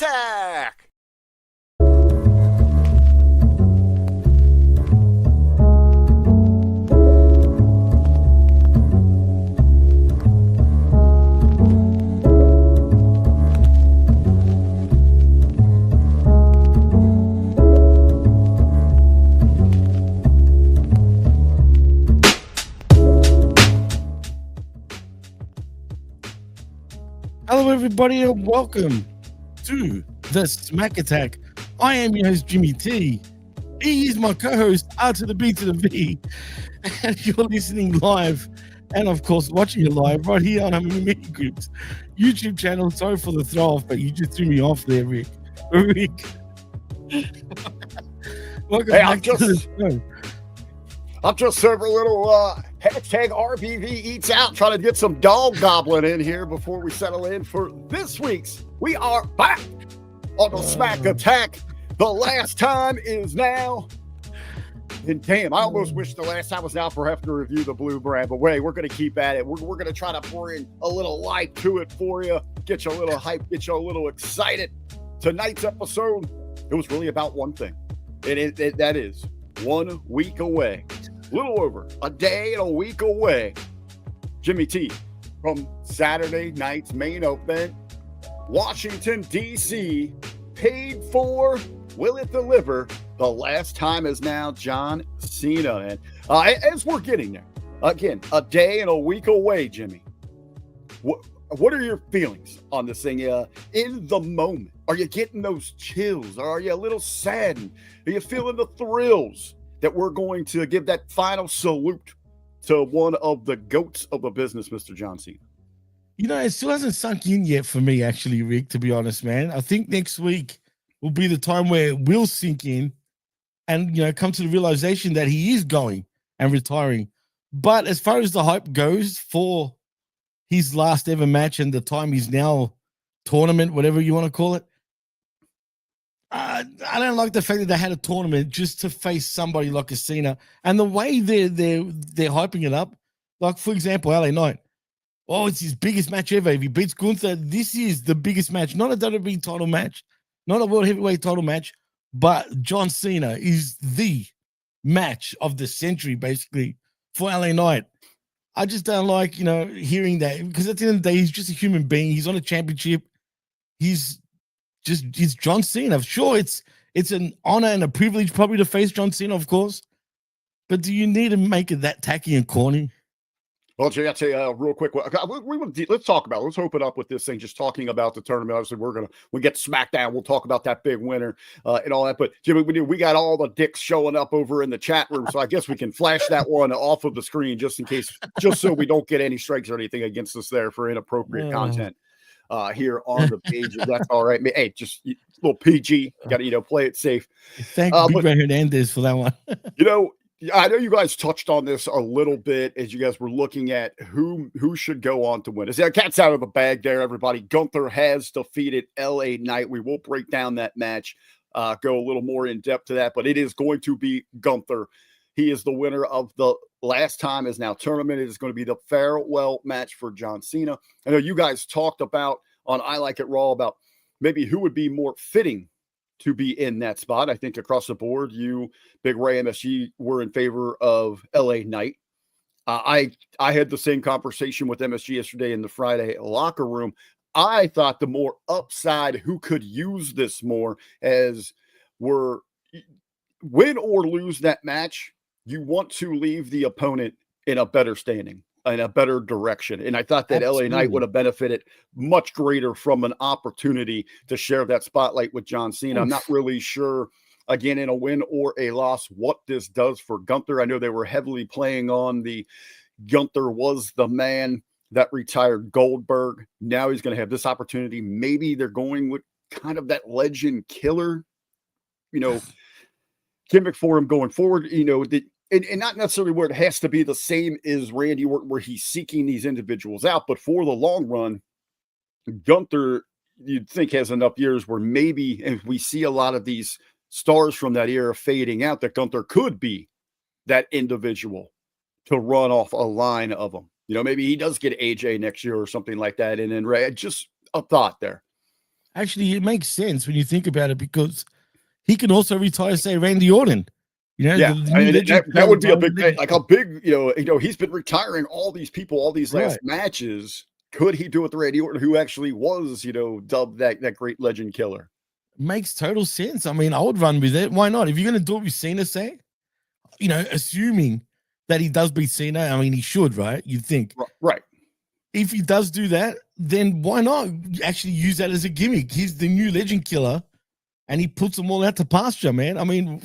Attack! Hello, everybody, and welcome to the Smack Attack. I am your host, Jimmy T. He is my co-host, R to the B to the V. And you're listening live and, of course, watching it live right here on Hamin Media Group's YouTube channel. Sorry for the throw off, but you just threw me off there, Rick. Welcome back to the show. I'm just serving a little hashtag RBV eats out, trying to get some dog gobbling in here before we settle in for this week's. We are back on the Smack Attack. The last time is now. And damn, I almost wish the last time was now for having to review the blue brand, but wait, we're going to keep at it. We're going to try to pour in a little life to it for you, get you a little hype, get you a little excited. Tonight's episode, it was really about one thing. That is 1 week away. A little over a day and a week away. Jimmy T from Saturday night's main event, Washington, D.C., paid for, will it deliver? The last time is now John Cena. And as we're getting there, again, a day and a week away, Jimmy. What are your feelings on this thing in the moment? Are you getting those chills? Or are you a little saddened? Are you feeling the thrills that we're going to give that final salute to one of the goats of the business, Mr. John Cena? You know, it still hasn't sunk in yet for me, actually, Rick, to be honest, man. I think next week will be the time where it will sink in and, you know, come to the realization that he is going and retiring. But as far as the hype goes for his last ever match and the time he's now tournament, whatever you want to call it, I don't like the fact that they had a tournament just to face somebody like a Cena, and the way they're hyping it up. Like, for example, LA Knight. Oh, it's his biggest match ever. If he beats Gunther, this is the biggest match. Not a WWE title match, not a World Heavyweight title match, but John Cena is the match of the century, basically, for LA Knight. I just don't like, you know, hearing that, because at the end of the day, he's just a human being. He's on a championship. He's John Cena. Sure, it's an honor and a privilege probably to face John Cena, of course. But do you need to make it that tacky and corny? Well, Jay, I'll tell you real quick. Let's talk about it. Let's open up with this thing, just talking about the tournament. Obviously, we get SmackDown. We'll talk about that big winner and all that. But, Jimmy, we got all the dicks showing up over in the chat room, so I guess we can flash that one off of the screen just in case, just so we don't get any strikes or anything against us there for inappropriate content. Here on the page, if that's all right. Hey, just a little PG. Got to, play it safe. Thank Big Red Hernandez for that one. I know you guys touched on this a little bit as you guys were looking at who should go on to win. Is there cat's out of the bag there, everybody? Gunther has defeated LA Knight. We will break down that match, go a little more in depth to that, but it is going to be Gunther. He is the winner of the last time is now tournament. It is going to be the farewell match for John Cena. I know you guys talked about on I Like It Raw about maybe who would be more fitting to be in that spot. I think across the board, you, Big Ray, MSG, were in favor of LA Knight. I had the same conversation with MSG yesterday in the Friday locker room. I thought the more upside, who could use this more, as we're win or lose that match, you want to leave the opponent in a better standing, in a better direction. And I thought that LA Knight would have benefited much greater from an opportunity to share that spotlight with John Cena. I'm not really sure, again, in a win or a loss, what this does for Gunther. I know they were heavily playing on the Gunther was the man that retired Goldberg. Now he's going to have this opportunity. Maybe they're going with kind of that legend killer, gimmick for him going forward, and not necessarily where it has to be the same as Randy, where he's seeking these individuals out, but for the long run, Gunther, you'd think, has enough years where maybe, and we see a lot of these stars from that era fading out, that Gunther could be that individual to run off a line of them. Maybe he does get AJ next year or something like that. And then just a thought there. Actually, it makes sense when you think about it because he can also retire, say, Randy Orton. You know, Yeah, the I new mean, legend. that would be a big, Legend. like a big, he's been retiring all these people, all these last Right. matches. Could he do it with Randy Orton, who actually was, dubbed that great legend killer? Makes total sense. I mean, I would run with it. Why not? If you're going to do it with Cena, say, assuming that he does beat Cena, I mean, he should, right? You'd think. Right. If he does do that, then why not actually use that as a gimmick? He's the new legend killer, and he puts them all out to pasture, man. I mean,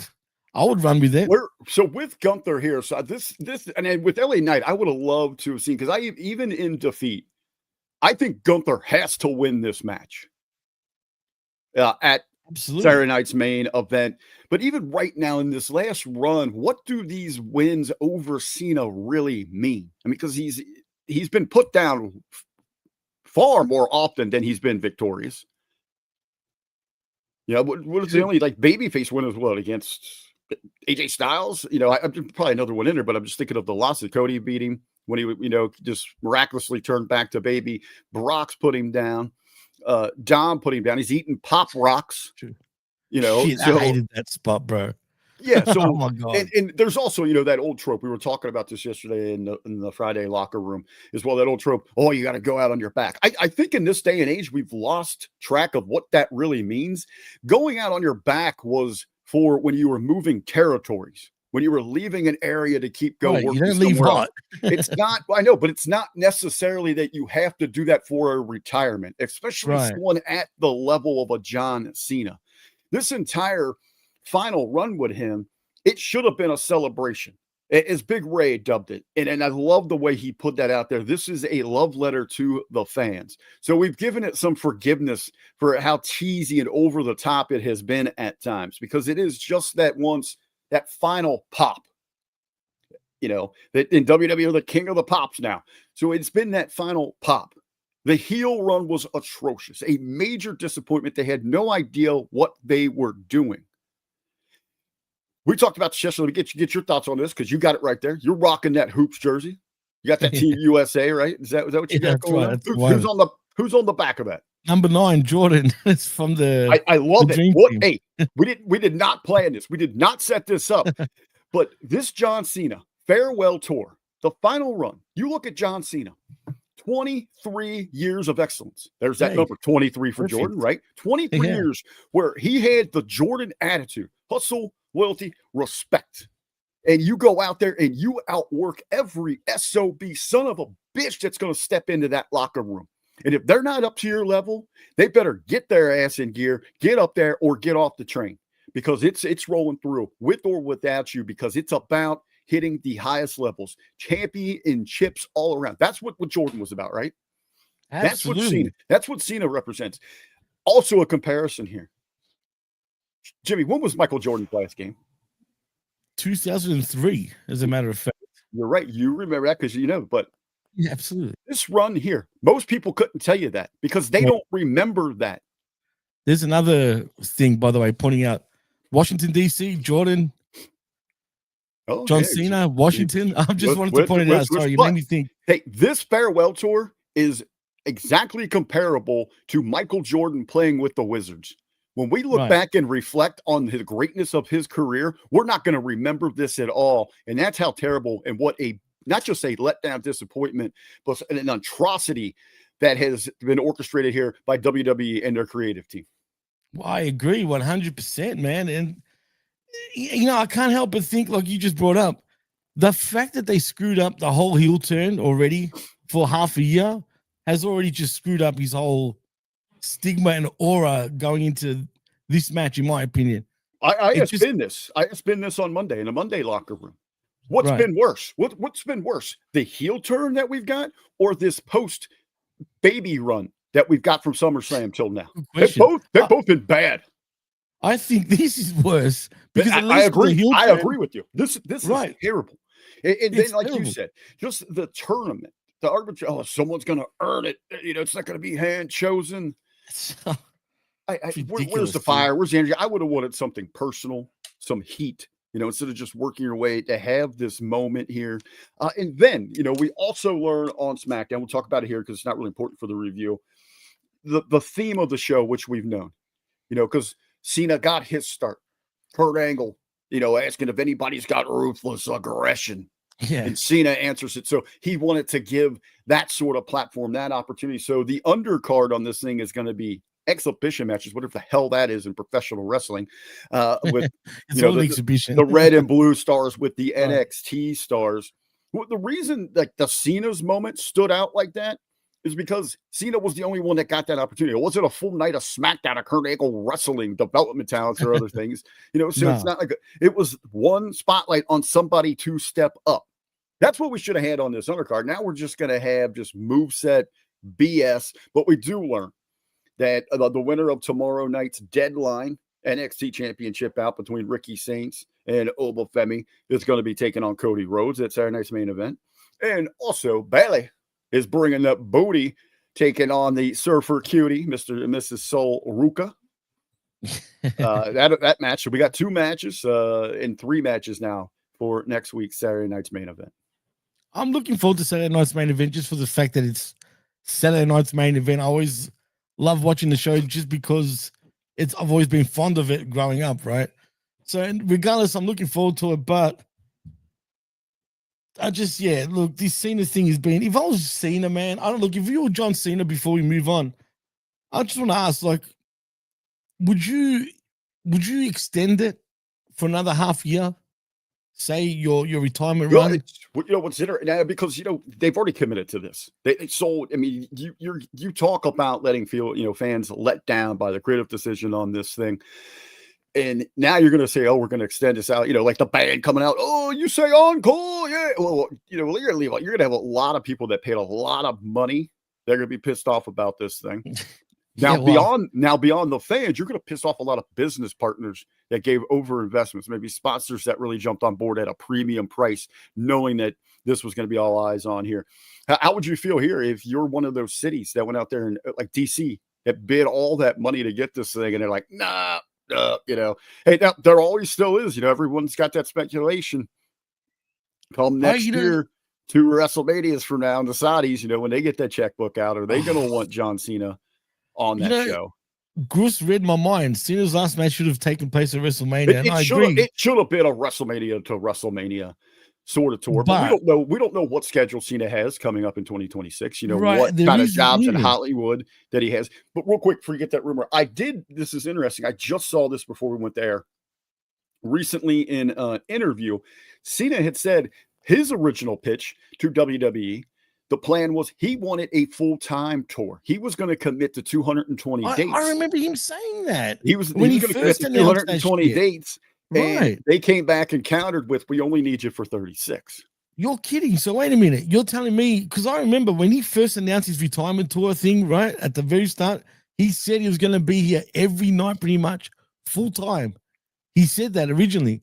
I would run with it. So with Gunther here, so this, and then with LA Knight, I would have loved to have seen, because even in defeat, I think Gunther has to win this match at Absolutely. Saturday night's main event. But even right now in this last run, what do these wins over Cena really mean? I mean, because he's been put down far more often than he's been victorious. What is the only babyface win as well against AJ Styles? I'm probably another one in there, but I'm just thinking of the losses. Cody beat him when he just miraculously turned back to baby. Brock's put him down. Dom put him down. He's eating pop rocks. True. Shit, I hated that spot, bro. Yeah. So, oh my God. And there's also, that old trope. We were talking about this yesterday in the Friday locker room as well. That old trope. Oh, you got to go out on your back. I think in this day and age, we've lost track of what that really means. Going out on your back was for when you were moving territories, when you were leaving an area to keep going. Right, you don't leave hot. It's not, I know, but it's not necessarily that you have to do that for a retirement, especially someone at the level of a John Cena. This entire final run with him, it should have been a celebration, as Big Ray dubbed it. And I love the way he put that out there. This is a love letter to the fans. So we've given it some forgiveness for how cheesy and over the top it has been at times, because it is just that final pop. That in WWE are the king of the pops now. So it's been that final pop. The heel run was atrocious, a major disappointment. They had no idea what they were doing. We talked about the yesterday. Let me get your thoughts on this, because you got it right there. You're rocking that Hoops jersey. You got that Team USA, right? Is that what you got going on? Who's on the back of that? Number 9, Jordan. It's from the. I love it. Hey, we did not plan this. We did not set this up. But this John Cena farewell tour, the final run. You look at John Cena. 23 years of excellence. There's that number, 23 for Jordan, right? 23 years where he had the Jordan attitude, hustle, loyalty, respect. And you go out there and you outwork every SOB son of a bitch that's going to step into that locker room. And if they're not up to your level, they better get their ass in gear, get up there, or get off the train, because it's rolling through with or without you, because it's about hitting the highest levels, championships all around. That's what Jordan was about, right? Absolutely. That's what Cena represents. Also a comparison here. Jimmy, when was Michael Jordan's last game? 2003, as a matter of fact. You're right. You remember that because but yeah, absolutely. This run here, most people couldn't tell you that because they don't remember that. There's another thing, by the way, pointing out Washington, D.C., Jordan, John Cena, Washington. I just wanted to point it out. Sorry, you made me think. Hey, this farewell tour is exactly comparable to Michael Jordan playing with the Wizards. When we look back and reflect on the greatness of his career, we're not going to remember this at all. And that's how terrible and what not just a letdown, disappointment, but an atrocity that has been orchestrated here by WWE and their creative team. Well, I agree 100%, man. And I can't help but think, like you just brought up, the fact that they screwed up the whole heel turn already for half a year has already just screwed up his whole stigma and aura going into this match, in my opinion. I spin this on Monday in a Monday locker room. What's been worse? What's been worse? The heel turn that we've got, or this post baby run that we've got from SummerSlam till now? They've both been bad. I think this is worse because I agree. I agree with you. This is terrible. And then, like you said, just the tournament, the arbitration. Oh, someone's going to earn it. It's not going to be hand chosen. Where's the fire? Where's the energy? I would have wanted something personal, some heat. Instead of just working your way to have this moment here. And then, we also learn on SmackDown. We'll talk about it here because it's not really important for the review. the theme of the show, which we've known, because Cena got his start. Kurt Angle, asking if anybody's got ruthless aggression. Yeah. And Cena answers it. So he wanted to give that sort of platform, that opportunity. So the undercard on this thing is going to be exhibition matches, whatever the hell that is in professional wrestling, with the red and blue stars with the NXT stars. Well, the reason that the Cena's moment stood out like that is because Cena was the only one that got that opportunity. It wasn't a full night of SmackDown, a Kurt Angle wrestling development talents or other things, so It's not like it was one spotlight on somebody to step up. That's what we should have had on this undercard. Now we're just going to have just moveset BS, but we do learn that the winner of tomorrow night's Deadline NXT Championship bout between Ricky Saints and Obafemi is going to be taking on Cody Rhodes at Saturday night's main event. And also, Bayley is bringing up booty, taking on the Surfer Cutie, Mr. and Mrs. Sol Ruka. That match. So we got 2 matches and 3 matches now for next week's Saturday night's main event. I'm looking forward to Saturday night's main event just for the fact that it's Saturday night's main event. I always love watching the show just because I've always been fond of it growing up, right? So regardless, I'm looking forward to it, but look, this Cena thing has been, if I was Cena, man, if you were John Cena before we move on, I just want to ask, would you extend it for another half year? Say your retirement run. What's interesting because they've already committed to this. They sold. I mean, you talk about letting fans let down by the creative decision on this thing, and now you're going to say, "Oh, we're going to extend this out." Like the band coming out. Oh, you say encore? Yeah. Well, you're going to have a lot of people that paid a lot of money. They're going to be pissed off about this thing. Now, beyond the fans, you're going to piss off a lot of business partners that gave over investments, maybe sponsors that really jumped on board at a premium price, knowing that this was going to be all eyes on here. How would you feel here if you're one of those cities that went out there and like DC that bid all that money to get this thing, and they're like, nah, hey, there always still is, everyone's got that speculation. Come next year, 2 WrestleManias from now, and the Saudis, when they get that checkbook out, are they going to want John Cena on that show? Goose read my mind. Cena's last match should have taken place at WrestleMania. It should have been a WrestleMania to WrestleMania sort of tour, but we don't know what schedule Cena has coming up in 2026. What kind of jobs in Hollywood that he has. But real quick, forget that rumor. This is interesting. I just saw this before we went there. Recently in an interview, Cena had said his original pitch to WWE, the plan was he wanted a full-time tour. He was going to commit to 220 dates. I remember him saying that. He was going to commit to 220 dates. And right. They came back and countered with, we only need you for 36. You're kidding. So wait a minute. You're telling me, because I remember when he first announced his retirement tour thing, right, at the very start, he said he was going to be here every night pretty much full-time. He said that originally.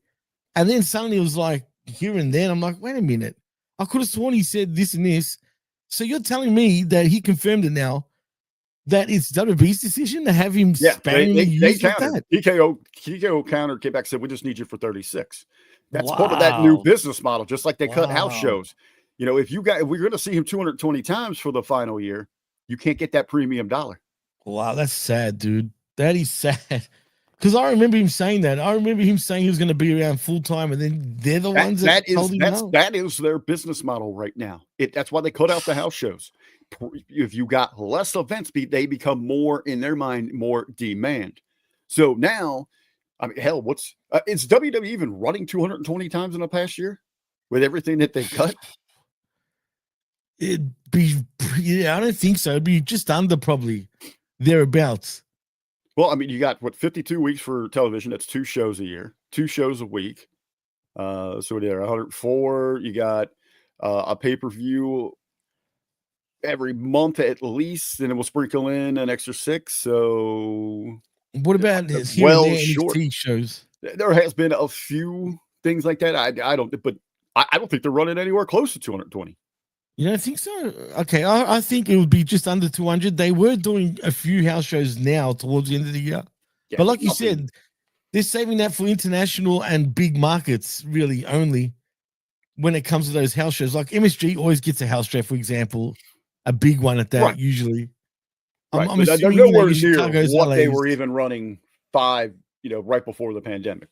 And then suddenly it was like here and then. I'm like, wait a minute. I could have sworn he said this and this. So you're telling me that he confirmed it now, that it's WWE's decision to have him sparingly used like that? TKO countered, came back and said, we just need you for 36. That's part of that new business model, just like they cut house shows. If we're going to see him 220 times for the final year, you can't get that premium dollar. Wow, that's sad, dude. That is sad. Because I remember him saying that. I remember him saying he was going to be around full time, and then they're the ones that told him no. That is their business model right now. That's why they cut out the house shows. If you got less events, they become more, in their mind, more demand. So now, I mean, hell, is WWE even running 220 times in the past year with everything that they cut? I don't think so. It'd be just under probably thereabouts. Well, I mean, you got 52 weeks for television. That's 2 shows a year, 2 shows a week. So there, 104. You got a pay-per-view every month at least, and it will sprinkle in an extra 6. So what about his short NXT shows? There has been a few things like that. I don't think they're running anywhere close to 220. You don't think so? Okay, I think it would be just under 200. They were doing a few house shows now towards the end of the year. Yeah, but like you said, they're saving that for international and big markets, really, only when it comes to those house shows. Like MSG always gets a house show, for example, a big one at that, usually. Right. I'm But they're assuming, nowhere your near Chicago's, what they LA's. were even running right before the pandemic.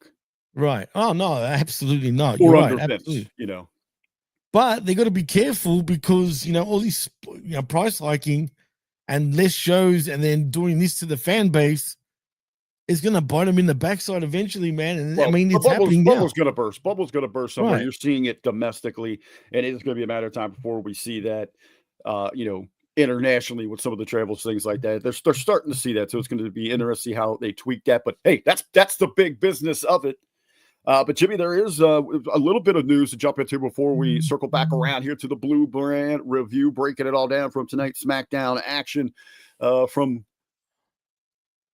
Right. Oh, no, absolutely not. Or You're under right. Vince, Absolutely. But they got to be careful because, all these, price hiking and less shows and then doing this to the fan base is going to bite them in the backside eventually, man. And Well, it's happening now. Bubble's going to burst. Bubble's going to burst somewhere. Right. You're seeing it domestically, and it's going to be a matter of time before we see that, internationally with some of the travels, things like that. They're starting to see that, so it's going to be interesting how they tweak that. But hey, that's the big business of it. But Jimmy, there is a little bit of news to jump into before we circle back around here to the Blue Brand review, breaking it all down from tonight's SmackDown action from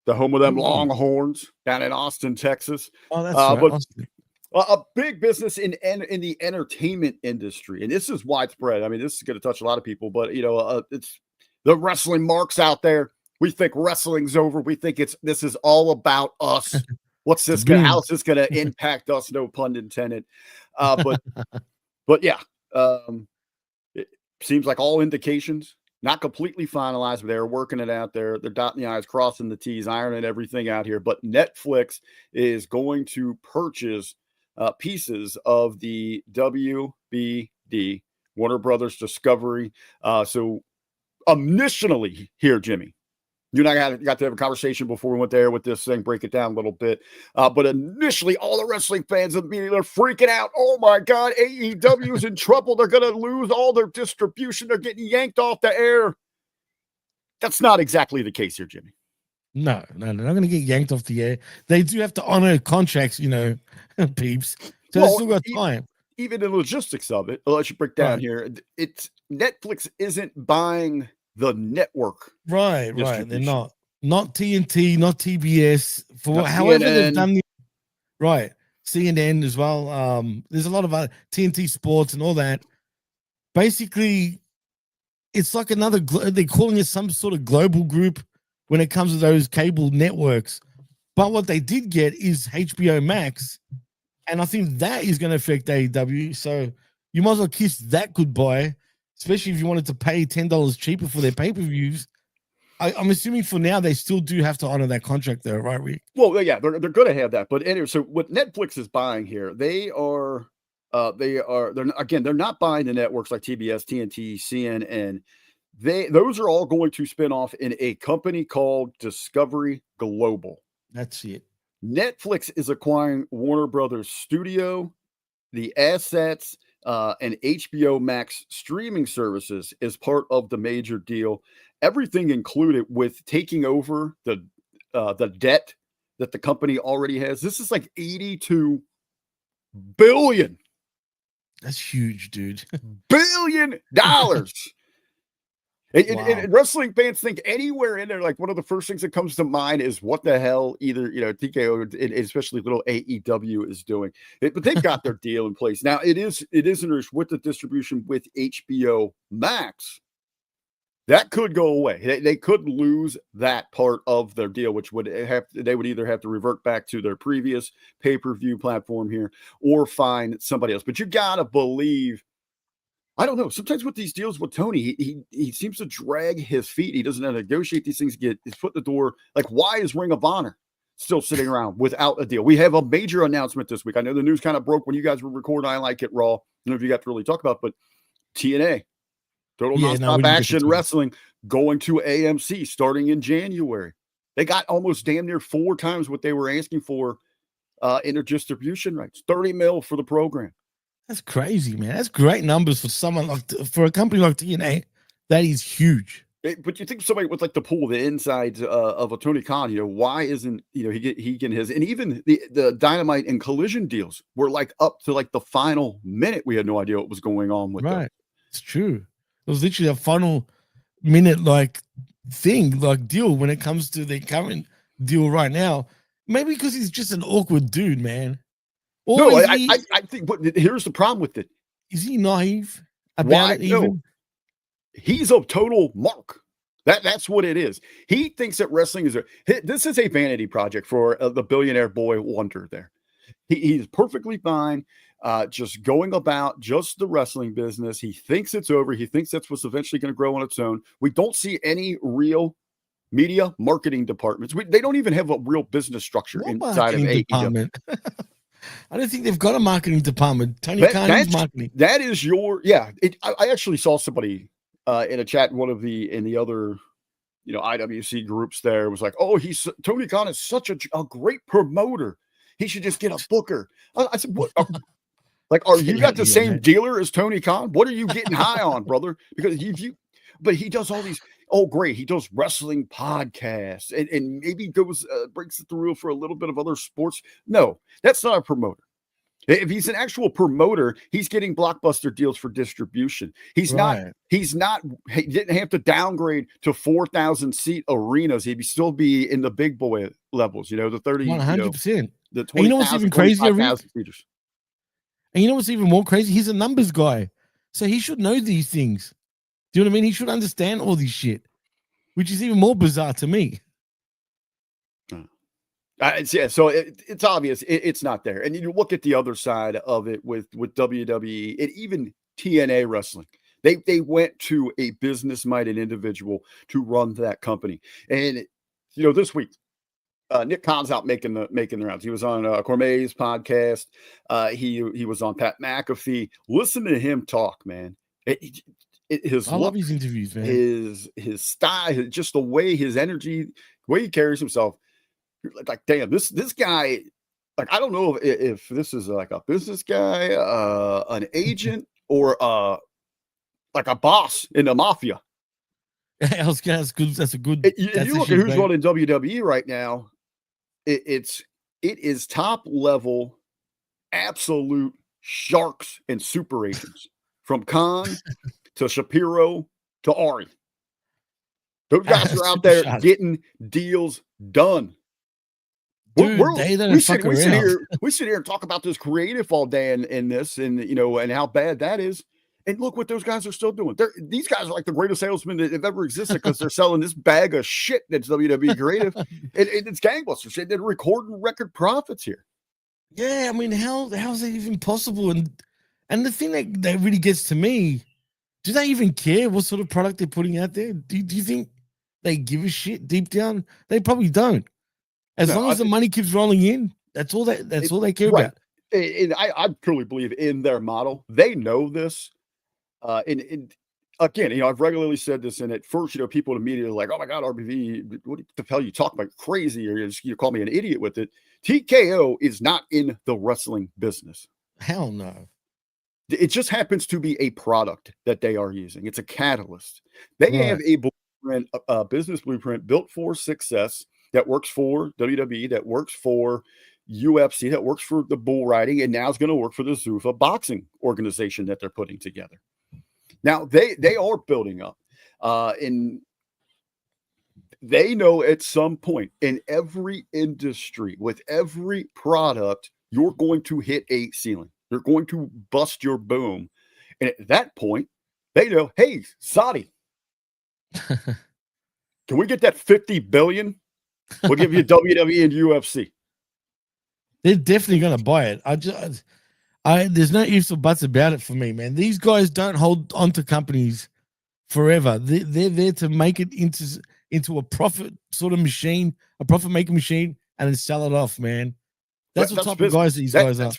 the home of them Longhorns down in Austin, Texas. Oh, that's right. But Austin. a big business in the entertainment industry, and this is widespread. I mean, this is going to touch a lot of people, but it's the wrestling marks out there. We think wrestling's over. We think this is all about us. What's this going? How's this going to impact us? No pun intended. But yeah, it seems like all indications not completely finalized, but they're working it out there. They're dotting the I's, crossing the T's, ironing everything out here. But Netflix is going to purchase pieces of the WBD, Warner Brothers Discovery. So initially here, Jimmy, you and I got to have a conversation before we went there with this thing, break it down a little bit. But initially, all the wrestling fans of the media, they're freaking out. Oh, my God, AEW's in trouble. They're going to lose all their distribution. They're getting yanked off the air. That's not exactly the case here, Jimmy. No, they're not going to get yanked off the air. They do have to honor contracts, peeps. So they still got time. Even the logistics of it, let's break down here. It's Netflix isn't buying the network. Right. They're not TNT, not TBS, however CNN. they've done right. CNN as well. There's a lot of other TNT Sports and all that. Basically, it's like they're calling it some sort of global group when it comes to those cable networks. But what they did get is HBO Max. And I think that is going to affect AEW. So you might as well kiss that goodbye, especially if you wanted to pay $10 cheaper for their pay-per-views. I'm assuming for now they still do have to honor that contract, though, right, Rick? Well, yeah, they're going to have that. But anyway, so what Netflix is buying here, they're not buying the networks like TBS, TNT, CNN. Those are all going to spin off in a company called Discovery Global. That's it. Netflix is acquiring Warner Brothers Studio, the assets, and HBO Max streaming services is part of the major deal. Everything included with taking over the debt that the company already has. This is like $82 billion. That's huge, dude. $1 billion. And wrestling fans think anywhere in there, like one of the first things that comes to mind is what the hell either, TKO, and especially little AEW is doing. But they've got their deal in place. Now, it is interesting with the distribution with HBO Max. That could go away. They could lose that part of their deal, which they would either have to revert back to their previous pay-per-view platform here or find somebody else. But you got to believe, I don't know. Sometimes with these deals with Tony, he seems to drag his feet. He doesn't know how to negotiate these things, get his foot in the door. Like, why is Ring of Honor still sitting around without a deal? We have a major announcement this week. I know the news kind of broke when you guys were recording I Like It Raw. I don't know if you got to really talk about it, but TNA, Total Nonstop Action Wrestling, going to AMC starting in January. They got almost damn near 4 times what they were asking for in their distribution rights. $30 million for the program. That's crazy, man. That's great numbers for a company like TNA. That is huge. But you think somebody with like the pull, the insides of a Tony Khan, why isn't he getting his? And even the Dynamite and Collision deals were like up to like the final minute. We had no idea what was going on with them. It's true. It was literally a final minute deal when it comes to the current deal right now. Maybe because he's just an awkward dude, man. Or no, I think. But here's the problem with it. Is he naive about it? Even? No. He's a total mark. That's what it is. He thinks that wrestling is this is a vanity project for the billionaire boy wonder. There, he's perfectly fine. Just going about just the wrestling business. He thinks it's over. He thinks that's what's eventually going to grow on its own. We don't see any real media marketing departments. They don't even have a real business structure What inside of marketing AEW. department? I don't think they've got a marketing department. Tony Khan is marketing. That is your I actually saw somebody in a chat in the other IWC groups there was like, oh, Tony Khan is such a great promoter. He should just get a booker. I said, what? Are you got the same dealer as Tony Khan? What are you getting high on, brother? Because but he does all these. Oh, great. He does wrestling podcasts and maybe goes breaks it through for a little bit of other sports. No, that's not a promoter. If he's an actual promoter, he's getting blockbuster deals for distribution. He didn't have to downgrade to 4,000 seat arenas. He'd still be in the big boy levels, the 30, 100%. The 20,000, you know what's even crazier, Rick? seaters. And you know what's even more crazy? He's a numbers guy. So he should know these things. Do you know what I mean? He should understand all this shit, which is even more bizarre to me. So it's obvious it's not there. And you look at the other side of it with WWE and even TNA Wrestling. They went to a business-minded individual to run that company. And this week, Nick Khan's out making the rounds. He was on Cormier's podcast. He was on Pat McAfee. Listen to him talk, man. I love his interviews, man. His style, just the way his energy, the way he carries himself. Like, damn, this guy, like, I don't know if this is like a business guy, an agent, or like a boss in the mafia. That's good. That's a good. If you look at who's running WWE right now, it is top level, absolute sharks and super agents from Khan to Shapiro to Ari. Those guys are out there getting deals done. Dude, we sit here and talk about this creative all day in this, and and how bad that is. And look what those guys are still doing. These guys are like the greatest salesmen that have ever existed because they're selling this bag of shit that's WWE creative. It's gangbusters. They're recording record profits here. Yeah, I mean, how's that even possible? And the thing that really gets to me, do they even care what sort of product they're putting out there? Do you think they give a shit deep down? They probably don't. As long as the money keeps rolling in, that's all they care about. And I truly believe in their model. They know this. And again, I've regularly said this, and at first, people immediately like, oh my God, RBV, what the hell you talk about? Crazy, or you call me an idiot with it. TKO is not in the wrestling business. Hell no. It just happens to be a product that they are using. It's a catalyst. They have a blueprint, a business blueprint built for success. That works for WWE, that works for UFC, that works for the bull riding, and now it's going to work for the Zuffa boxing organization that they're putting together. Now, they are building up. And they know at some point in every industry, with every product, you're going to hit a ceiling. You're going to bust your boom. And at that point, they know, hey, Saudi, can we get that $50 billion? We'll give you WWE and UFC. They're definitely going to buy it. There's no ifs or buts about it for me, man. These guys don't hold onto companies forever. They're there to make it into a profit sort of machine, a profit making machine, and then sell it off, man. That's what type of guys these guys are.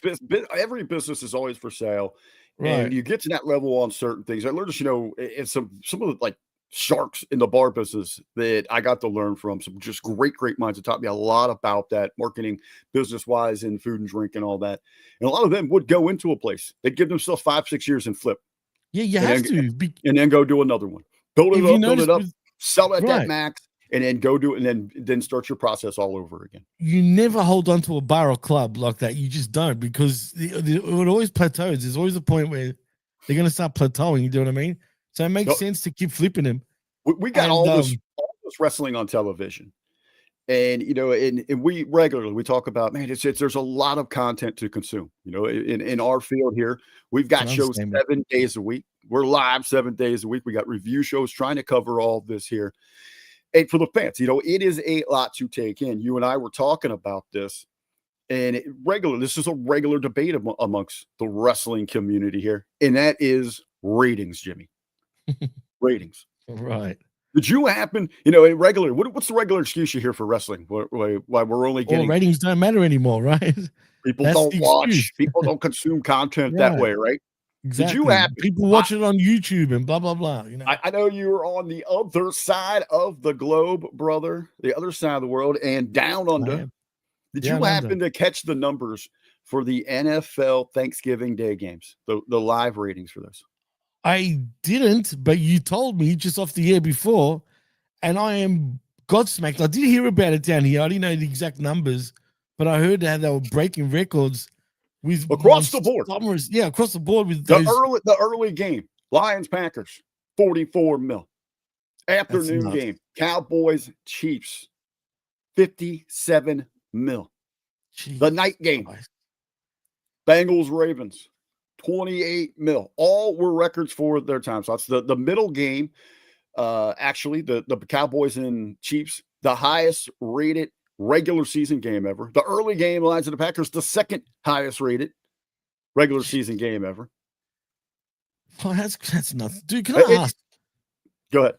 Every business is always for sale, right? And you get to that level on certain things. I learned, in some of the like sharks in the bar business that I got to learn from, some just great minds that taught me a lot about that marketing business wise and food and drink and all that. And a lot of them would go into a place, they'd give themselves 5-6 years and flip. Yeah, you have to. And then go do another one. Build it up, sell it at max, and then go do it, and then start your process all over again. You never hold on to a bar or club like that. You just don't, because it always plateaus. There's always a point where they're going to start plateauing. You know what I mean? So it makes sense to keep flipping them. We got all this wrestling on television, and and we regularly talk about, man, there's a lot of content to consume. In our field here, we've got shows 7 days a week. We're live 7 days a week. We got review shows trying to cover all this here. And for the fans, it is a lot to take in. You and I were talking about this, and this is a regular debate amongst the wrestling community here, and that is ratings, Jimmy. Ratings. Right. Did you happen, in regular, what's the regular excuse you hear for wrestling? Why we're only All getting ratings don't matter anymore, right? people That's don't the watch, excuse. people don't consume content that Right. way, right? Did you Exactly. happen? People watch it on YouTube and blah blah blah. I know you were on the other side of the globe, brother, the other side of the world, and down I under. am. Did you Down under. happen to catch the numbers for the NFL Thanksgiving Day games, the live ratings for this? I didn't, but you told me just off the air before, and I am godsmacked. I did hear about it down here. I didn't know the exact numbers, but I heard that they were breaking records with Across the board. Yeah, across the board with The those. early game, Lions Packers, 44 mil. Afternoon game, Cowboys Chiefs, 57 mil. The night game, Bengals Ravens, 28 mil. All were records for their time slots. The middle game, actually, the Cowboys and Chiefs, the highest rated regular season game ever. The early game, Lions and the Packers, the second highest rated regular season game ever. Oh, that's nothing, dude. Can I ask? Go ahead.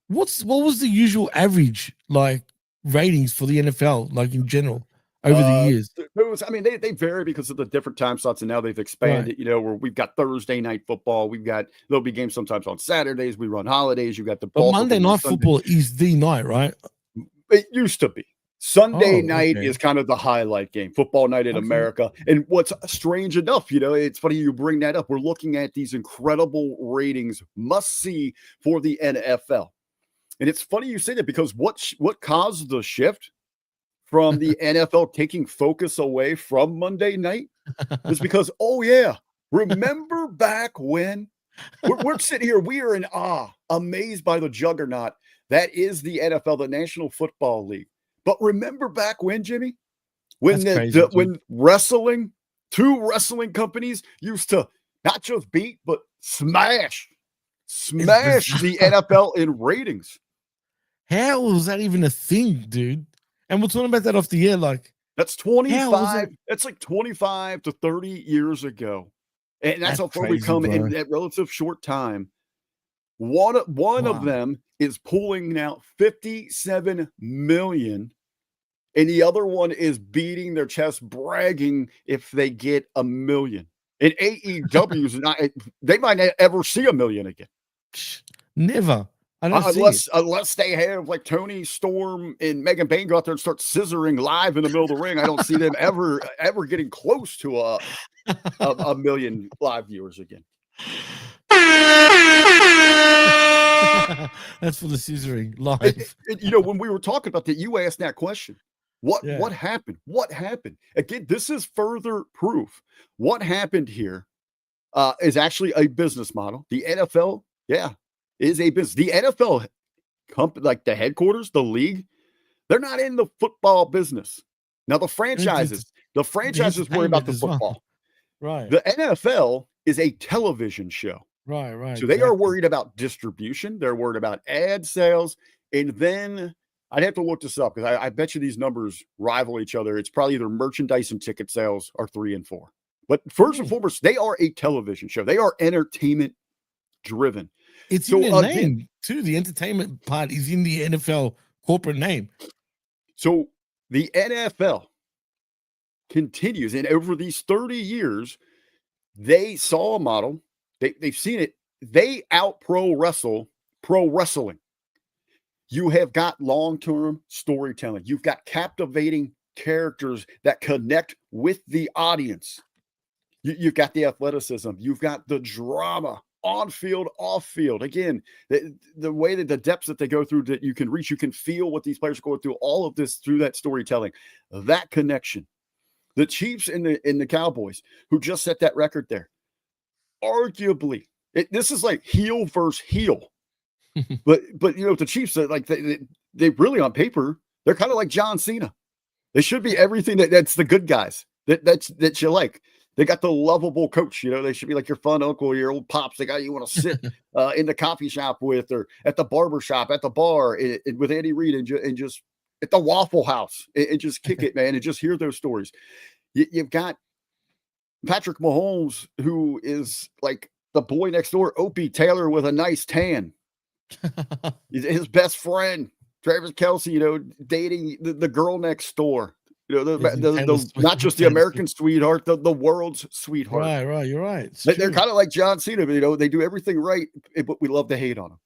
What was the usual average like ratings for the NFL, like in general, over the years? They vary because of the different time slots, and now they've expanded. Right. Where we've got Thursday night football, there'll be games sometimes on Saturdays. We run holidays. You got the but Monday night football is the night, right? It used to be. Sunday night is kind of the highlight game, football night in America. And what's strange enough, it's funny you bring that up. We're looking at these incredible ratings, must see for the NFL. And it's funny you say that because what caused the shift from the NFL taking focus away from Monday night is because, remember back when we're sitting here, we are in awe, amazed by the juggernaut that is the NFL, the National Football League. But remember back when, Jimmy, when when wrestling, two wrestling companies used to not just beat, but smash the NFL in ratings. How was that even a thing, dude? And we're talking about that off the air, like that's 25. That's like 25 to 30 years ago, and that's how far we come in that relative short time. One of them is pulling out 57 million, and the other one is beating their chest, bragging if they get $1 million. And AEW is not; they might not ever see $1 million again. Never. Unless they have like Tony Storm and Megan Bain go out there and start scissoring live in the middle of the ring. I don't see them ever getting close to a million live viewers again. That's for the scissoring live. When we were talking about that, you asked that question. What happened? What happened? Again, this is further proof. What happened here is actually a business model. The NFL, is a business. The NFL company, like the headquarters, the league, they're not in the football business. Now the franchises worry about the football. Right. The NFL is a television show. Right. So they are worried about distribution. They're worried about ad sales. And then I'd have to look this up because I bet you these numbers rival each other. It's probably either merchandise and ticket sales are 3 and 4. But first and foremost, they are a television show. They are entertainment driven. It's in their name too. The entertainment part is in the NFL corporate name. So the NFL continues, and over these 30 years, they saw a model. They've seen it. They out pro wrestling. You have got long-term storytelling. You've got captivating characters that connect with the audience. You've got the athleticism. You've got the drama. On field, off field. Again, the way that the depths that they go through that you can reach, you can feel what these players are going through, all of this through that storytelling, that connection. The Chiefs and the Cowboys, who just set that record there, arguably, this is like heel versus heel. but the Chiefs, like they really on paper, they're kind of like John Cena. They should be everything that's the good guys that you like. They got the lovable coach, they should be like your fun uncle, your old pops. They got you want to sit in the coffee shop with, or at the barber shop, at the bar with Andy Reid, and just at the Waffle House and just kick it, man, and just hear those stories. You've got Patrick Mahomes, who is like the boy next door, Opie Taylor with a nice tan. His best friend, Travis Kelsey, dating the girl next door. Not just the American sweetheart, the world's sweetheart. Right. You're right. They're kind of like John Cena, but, they do everything right, but we love to hate on them.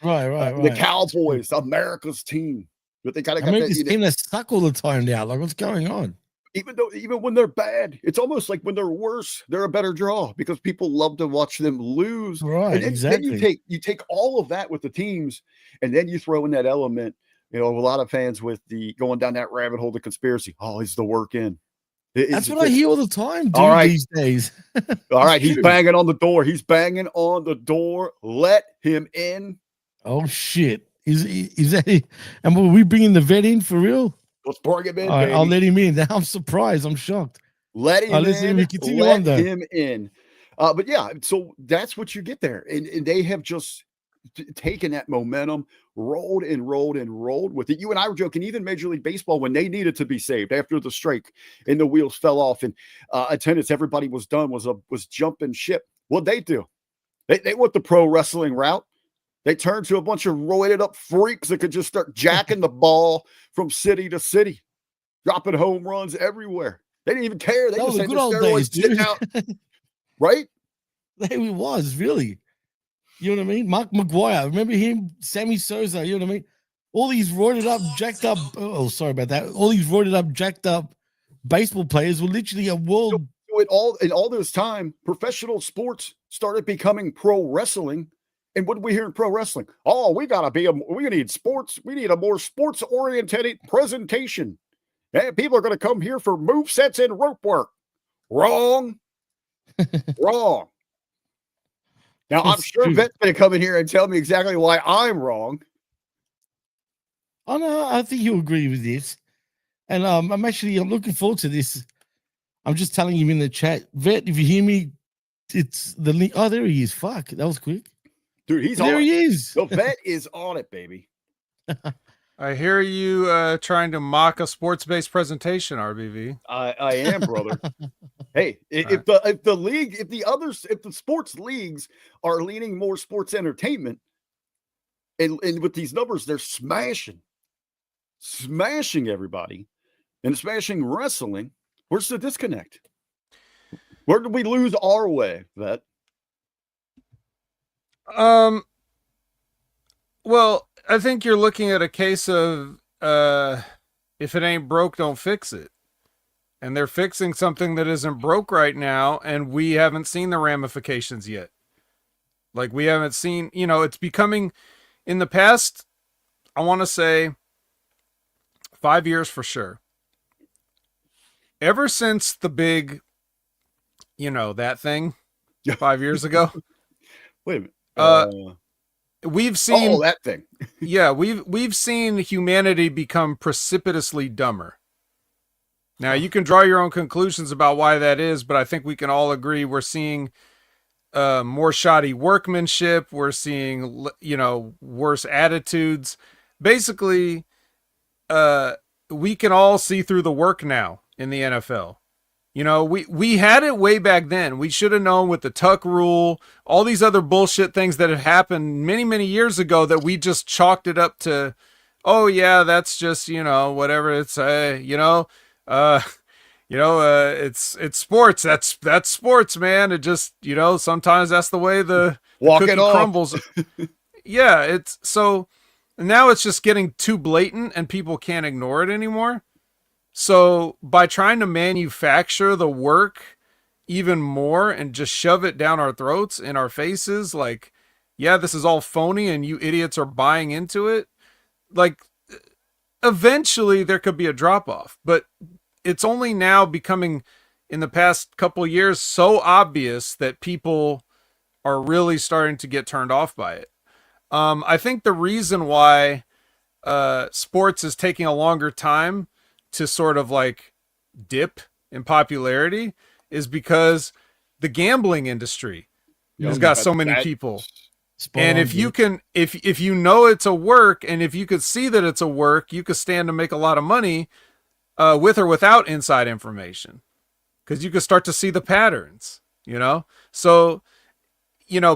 Right. The Cowboys, America's team, but they kind of got America's team that suck all the time now. Like, what's going on? Even when they're bad, it's almost like when they're worse, they're a better draw because people love to watch them lose. Right, and exactly. Then you take all of that with the teams, and then you throw in that element. A lot of fans with the going down that rabbit hole, the conspiracy. Oh, he's the work in. That's what I hear all the time, dude, these days. All right, he's banging on the door. He's banging on the door. Let him in. Oh shit! Is that? And will we bringing the vet in for real? Let's bring him in. All right, I'll let him in. Now I'm surprised. I'm shocked. Let him in. Let him in. But yeah, so that's what you get there, and they have just taken that momentum, rolled with it. You and I were joking, even Major League Baseball, when they needed to be saved after the strike and the wheels fell off and attendance, everybody was done, was jumping ship. What'd they do? They went the pro wrestling route. They turned to a bunch of roided up freaks that could just start jacking the ball from city to city, dropping home runs everywhere. They didn't even care. They just had the steroids sitting out. Right? It was, really. You know what I mean? Mark McGuire, remember him? Sammy Sosa, you know what I mean? All these roided up, jacked up. Oh, sorry about that. All these roided up, jacked up baseball players were literally a world. In all this time, professional sports started becoming pro wrestling. And what do we hear in pro wrestling? Oh, we need sports. We need a more sports oriented presentation. And people are going to come here for move sets and rope work. Wrong. Wrong. Now, I'm sure Vet's going to come in here and tell me exactly why I'm wrong. Oh, no, I think you'll agree with this. And I'm looking forward to this. I'm just telling him in the chat, Vet, if you hear me, it's the link. Oh, there he is. Fuck, that was quick. Dude, he's there. He is. The Vet is on it, baby. I hear you trying to mock a sports-based presentation, RBV. I am, brother. Hey, if the sports leagues are leaning more sports entertainment, and with these numbers, they're smashing everybody and smashing wrestling. Where's the disconnect? Where did we lose our way, Vet? Well, I think you're looking at a case of if it ain't broke, don't fix it. And they're fixing something that isn't broke right now, and we haven't seen the ramifications yet. Like, we haven't seen, it's becoming, in the past, I want to say 5 years for sure. Ever since the big, that thing 5 years ago. Wait a minute. We've seen that thing. Yeah, we've seen humanity become precipitously dumber. Now, you can draw your own conclusions about why that is, but I think we can all agree we're seeing more shoddy workmanship. We're seeing, worse attitudes. Basically, we can all see through the work now in the NFL. We had it way back then. We should have known with the tuck rule, all these other bullshit things that had happened many, many years ago that we just chalked it up to, oh yeah, that's just, whatever it's, it's sports. That's sports, man. It just, sometimes that's the way the cookie crumbles. Yeah. It's so now it's just getting too blatant and people can't ignore it anymore. So by trying to manufacture the work even more and just shove it down our throats, in our faces, like, yeah, this is all phony and you idiots are buying into it. Like, eventually there could be a drop off, but it's only now becoming, in the past couple of years, so obvious that people are really starting to get turned off by it. I think the reason why sports is taking a longer time to sort of like dip in popularity is because the gambling industry has got so many people. And if you can, if it's a work, and if you could see that it's a work, you could stand to make a lot of money with or without inside information, because you could start to see the patterns, So,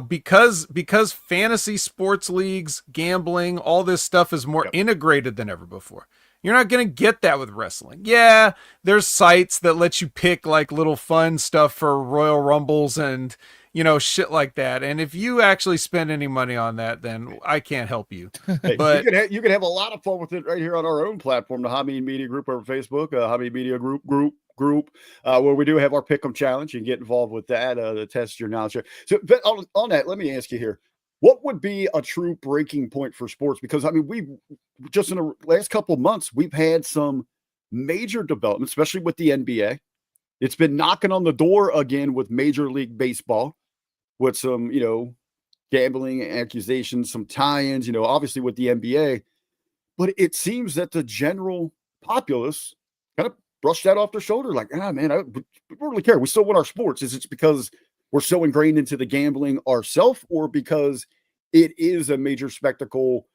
because fantasy sports leagues, gambling, all this stuff is more integrated than ever before. You're not going to get that with wrestling. Yeah, there's sites that let you pick like little fun stuff for Royal Rumbles and, shit like that. And if you actually spend any money on that, then I can't help you. But you can have a lot of fun with it right here on our own platform, the Hamin Media Group over Facebook, Hamin Media Group, where we do have our Pick'em Challenge. You can get involved with that to test your knowledge. So on that, let me ask you here. What would be a true breaking point for sports? Because, I mean, we've just in the last couple of months, we've had some major developments, especially with the NBA. It's been knocking on the door again with Major League Baseball, with some, gambling accusations, some tie-ins, obviously with the NBA. But it seems that the general populace kind of brushed that off their shoulder. Like, man, we don't really care. We still want our sports. Is it because we're so ingrained into the gambling ourselves, or because it is a major spectacle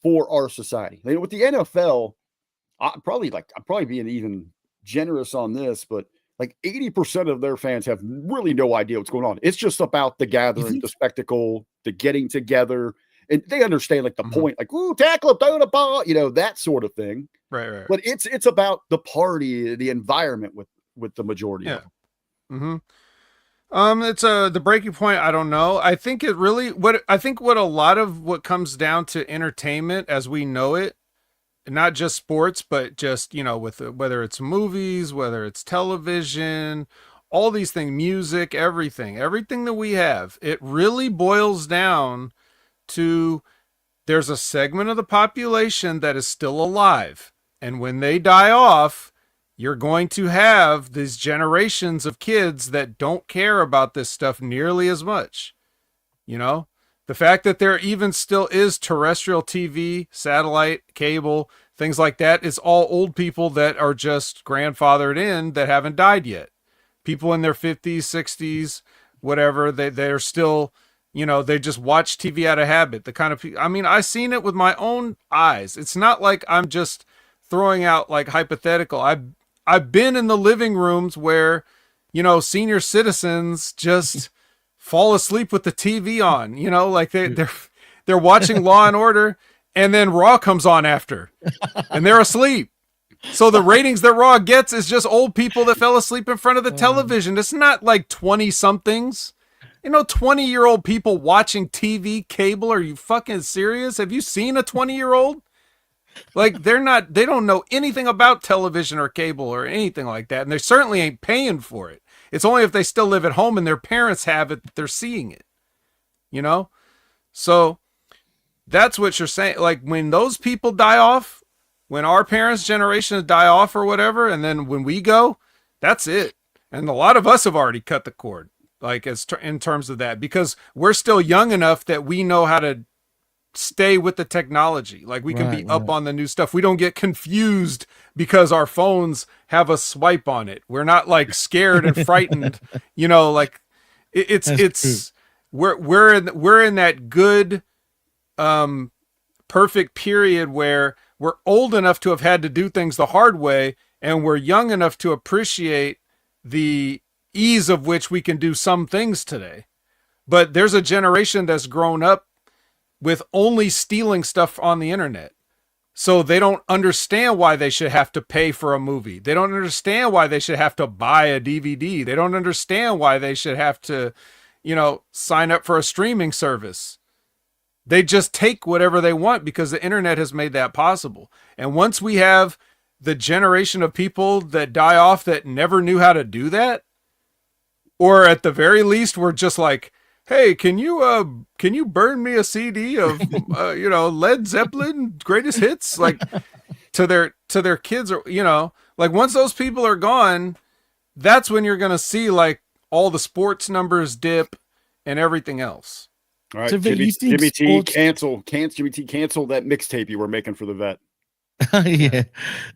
for our society? With the NFL, I'm probably being even generous on this, but like 80% of their fans have really no idea what's going on. It's just about the gathering, the spectacle, the getting together, and they understand like the point, like, ooh, tackle him, throw the ball, that sort of thing. Right. But it's about the party, the environment with the majority of them. Mm-hmm. It's the breaking point. I don't know. I think what a lot of what comes down to entertainment as we know it, not just sports, but just, with whether it's movies, whether it's television, all these things, music, everything that we have, it really boils down to there's a segment of the population that is still alive. And when they die off, you're going to have these generations of kids that don't care about this stuff nearly as much. The fact that there even still is terrestrial TV, satellite, cable, things like that is all old people that are just grandfathered in that haven't died yet. People in their 50s, 60s, whatever, they're still, they just watch TV out of habit. The kind of people, I mean, I've seen it with my own eyes. It's not like I'm just throwing out like hypothetical. I've been in the living rooms where, senior citizens just fall asleep with the TV on, like they're watching Law and Order, and then Raw comes on after, and they're asleep. So the ratings that Raw gets is just old people that fell asleep in front of the television. It's not like 20 somethings, 20-year-old people watching TV, cable. Are you fucking serious? Have you seen a 20-year-old? Like they don't know anything about television or cable or anything like that. And they certainly ain't paying for it. It's only if they still live at home and their parents have it that they're seeing it, So that's what you're saying. Like when those people die off, when our parents' generations die off or whatever, and then when we go, that's it. And a lot of us have already cut the cord, like in terms of that, because we're still young enough that we know how to stay with the technology. Like we can be up on the new stuff. We don't get confused because our phones have a swipe on it. We're not like scared and frightened, like it's we're in that good, perfect period where we're old enough to have had to do things the hard way. And we're young enough to appreciate the ease of which we can do some things today. But there's a generation that's grown up with only stealing stuff on the internet. So they don't understand why they should have to pay for a movie. They don't understand why they should have to buy a DVD. They don't understand why they should have to, sign up for a streaming service. They just take whatever they want because the internet has made that possible. And once we have the generation of people that die off that never knew how to do that, or at the very least, we're just like, hey, can you burn me a CD of Led Zeppelin greatest hits, like to their kids, or like once those people are gone, that's when you're gonna see like all the sports numbers dip and everything else. All right, so Jimmy T, cancel that mixtape you were making for the vet. Yeah,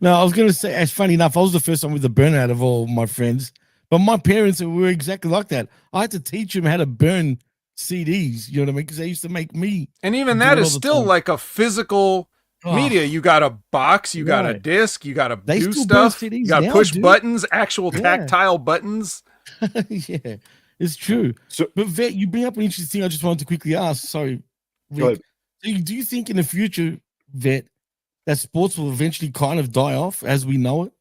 no, I was gonna say, it's funny enough, I was the first one with the burnout of all my friends. But my parents were exactly like that. I had to teach them how to burn CDs, you know what I mean? Because they used to make me. And even that is still like a physical media. You got a box, you got a disc, you got to do stuff. You got to push buttons, actual tactile buttons. Yeah. It's true. So, But Vet, you bring up an interesting thing I just wanted to quickly ask. Sorry, Rick. Do you think in the future, Vet, that sports will eventually kind of die off as we know it?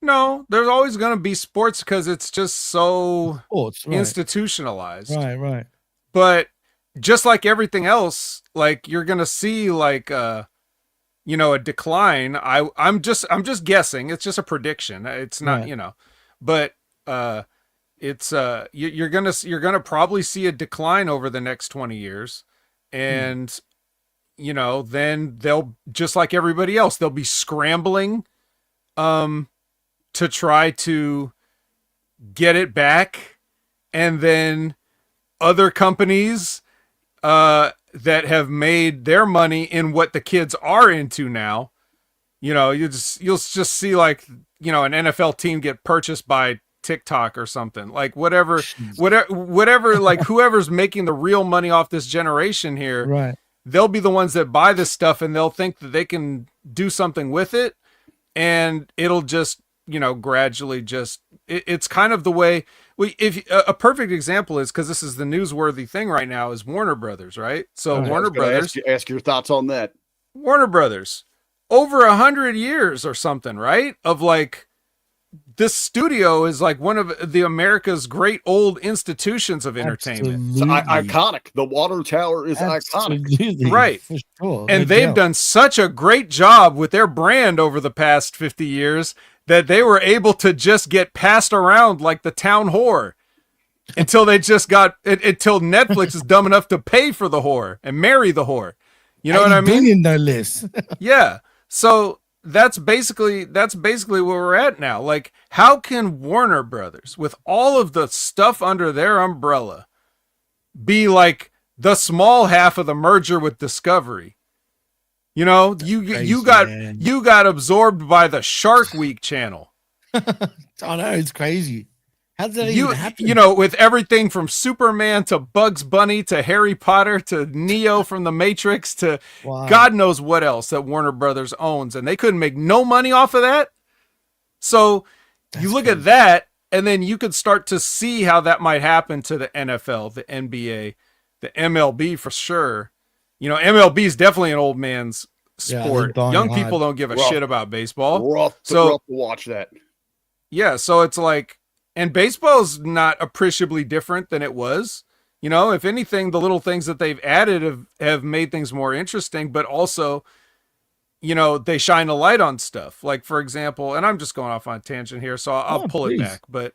No, there's always going to be sports because it's just so institutionalized. Right. But just like everything else, like you're going to see like a decline. I'm just guessing. It's just a prediction. It's not, but it's you're gonna probably see a decline over the next 20 years, and then they'll, just like everybody else, they'll be scrambling to try to get it back, and then other companies that have made their money in what the kids are into now, you'll just see like an NFL team get purchased by TikTok or something, like whatever, like whoever's making the real money off this generation here, right? They'll be the ones that buy this stuff, and they'll think that they can do something with it, and it'll just gradually just it's kind of the way if a perfect example is, because this is the newsworthy thing right now, is Warner Brothers, right? So Warner Brothers, ask your thoughts on that. Warner Brothers, over 100 years or something, right? Of like, this studio is like one of the America's great old institutions of entertainment. It's iconic. The water tower is iconic. Right. For sure. And they've done such a great job with their brand over the past 50 years that they were able to just get passed around like the town whore until they just got until Netflix is dumb enough to pay for the whore and marry the whore. You know what I mean? No less. Yeah. So that's basically where we're at now. Like, how can Warner Brothers, with all of the stuff under their umbrella, be like the small half of the merger with Discovery? You got absorbed by the Shark Week channel. Oh no, it's crazy. How did that even happen? With everything from Superman to Bugs Bunny to Harry Potter to Neo from the Matrix to God knows what else that Warner Brothers owns, and they couldn't make no money off of that. So you look at that, and then you could start to see how that might happen to the NFL, the NBA, the MLB for sure. MLB is definitely an old man's sport. Young people don't give a shit about baseball. Rough to watch that. Yeah, so it's like, and baseball's not appreciably different than it was. If anything, the little things that they've added have made things more interesting, but also, they shine a light on stuff. Like, for example, and I'm just going off on a tangent here, so I'll pull it back. But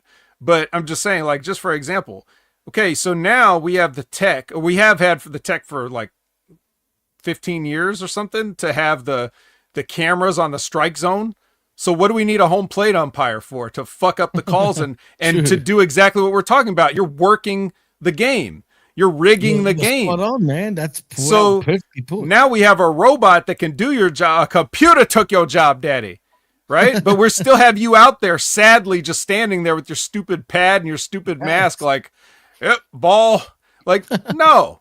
I'm just saying, like, just for example, okay, so now we have the tech, or we have had the tech for like 15 years or something, to have the cameras on the strike zone. So what do we need a home plate umpire for? To fuck up the calls and to do exactly what we're talking about. You're working the game. You're rigging the game. Spot on, man. That's so now we have a robot that can do your job. A computer took your job, daddy. Right? But we still have you out there, sadly, just standing there with your stupid pad and your stupid mask, like, yep, ball. Like, no,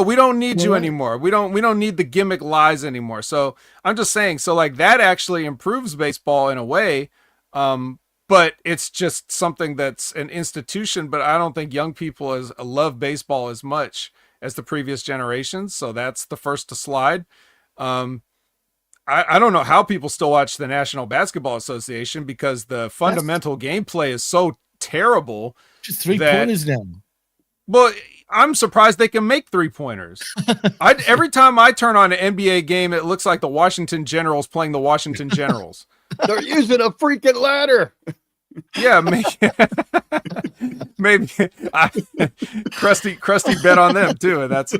we don't need you anymore. We don't need the gimmick lies anymore. So I'm just saying, so like that actually improves baseball in a way. But it's just something that's an institution, but I don't think young people love baseball as much as the previous generations. So that's the first to slide. I don't know how people still watch the National Basketball Association, because the fundamental gameplay is so terrible. Just 3-pointers now. Well, I'm surprised they can make 3-pointers. Every time I turn on an NBA game, it looks like the Washington Generals playing the Washington Generals. They're using a freaking ladder. Yeah, maybe Krusty bet on them too, and that's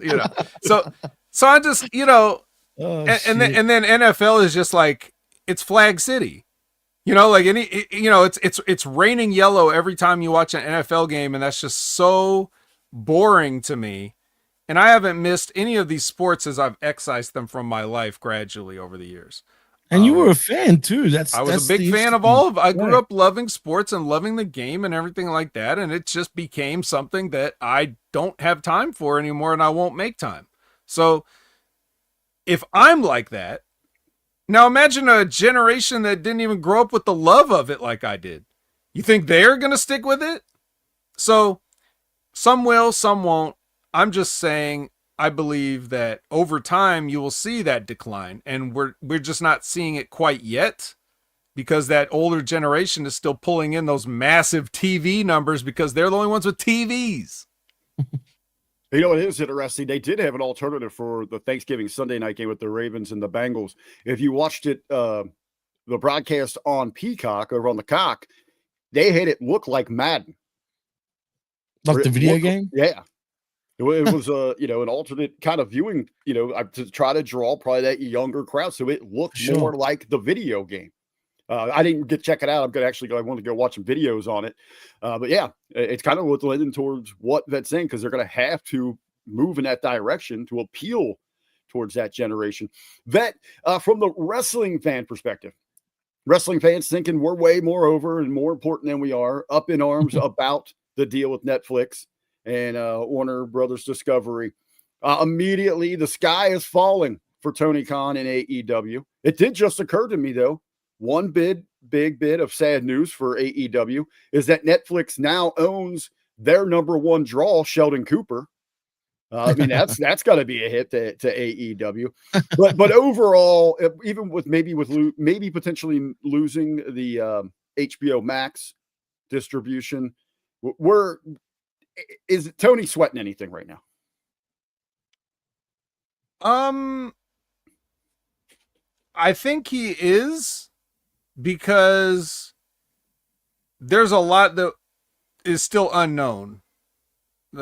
So I just and then NFL is just like, it's Flag City. Like it's raining yellow every time you watch an NFL game, and that's just so boring to me. And I haven't missed any of these sports as I've excised them from my life gradually over the years. And you were a fan too. I was a big fan of all of. I grew up loving sports and loving the game and everything like that, and it just became something that I don't have time for anymore, and I won't make time. So if I'm like that, now imagine a generation that didn't even grow up with the love of it like I did. You think they're going to stick with it? So Some will, some won't. I'm just saying I believe that over time you will see that decline, and we're just not seeing it quite yet because that older generation is still pulling in those massive TV numbers because they're the only ones with TVs. You know, it is interesting. They did have an alternative for the Thanksgiving Sunday night game with the Ravens and the Bengals. If you watched it, the broadcast on Peacock over on the Cock, they had it look like Madden. Like the video game? Yeah. It was an alternate kind of viewing, to try to draw probably that younger crowd. So it looked more like the video game. I didn't get to check it out. I want to go watch some videos on it. But yeah, it's kind of what's leaning towards what that's saying, because they're going to have to move in that direction to appeal towards that generation. That from the wrestling fan perspective, wrestling fans thinking we're way more over and more important than we are, up in arms about the deal with Netflix and Warner Brothers Discovery. Immediately, the sky is falling for Tony Khan and AEW. It did just occur to me, though, one big bit of sad news for AEW is that Netflix now owns their number one draw, Sheldon Cooper. I mean, that's got to be a hit to AEW. But overall, even with maybe potentially losing the HBO Max distribution, is Tony sweating anything right now? I think he is, because there's a lot that is still unknown.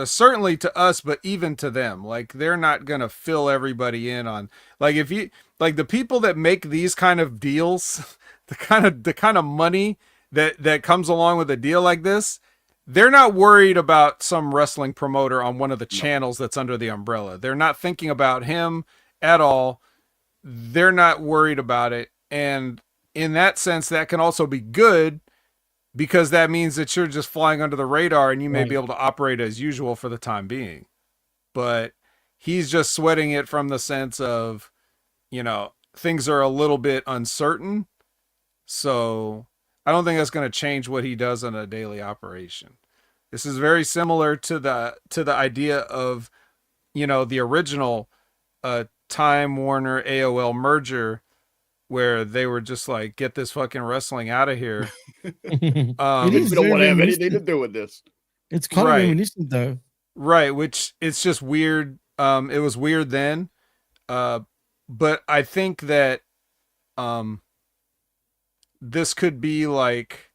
Certainly to us, but even to them. Like, they're not going to fill everybody in on, like, if you, like, the people that make these kind of deals, the kind of money that comes along with a deal like this, they're not worried about some wrestling promoter on one of the channels that's under the umbrella. They're not thinking about him at all. They're not worried about it. And in that sense, that can also be good, because that means that you're just flying under the radar and you may be able to operate as usual for the time being. But he's just sweating it from the sense of, things are a little bit uncertain. So I don't think that's going to change what he does on a daily operation. This is very similar to the idea of, the original Time Warner AOL merger, where they were just like, get this fucking wrestling out of here. We don't want to have anything to do with this. It's kind of reminiscent, though. Right, which it's just weird. It was weird then. But I think that this could be like,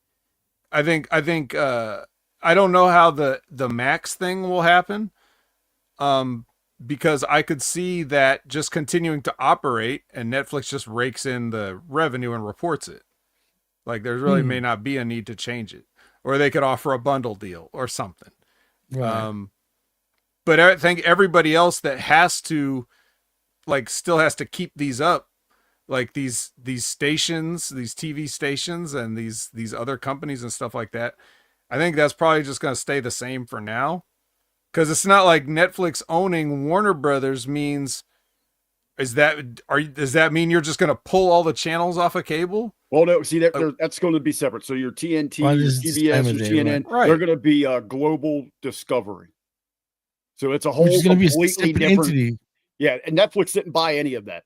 I don't know how the Max thing will happen. Because I could see that just continuing to operate and Netflix just rakes in the revenue and reports it. Like, there really may not be a need to change it, or they could offer a bundle deal or something. Right. But I think everybody else that has to, like, still has to keep these up, like these stations, these TV stations, and these other companies and stuff like that. I think that's probably just going to stay the same for now. Because it's not like Netflix owning Warner Brothers means, does that mean you're just going to pull all the channels off of cable? Well, no, see, that's going to be separate. So your TNT, your TBS, your CNN, they're going to be global Discovery. So it's a whole completely different entity. Yeah, and Netflix didn't buy any of that.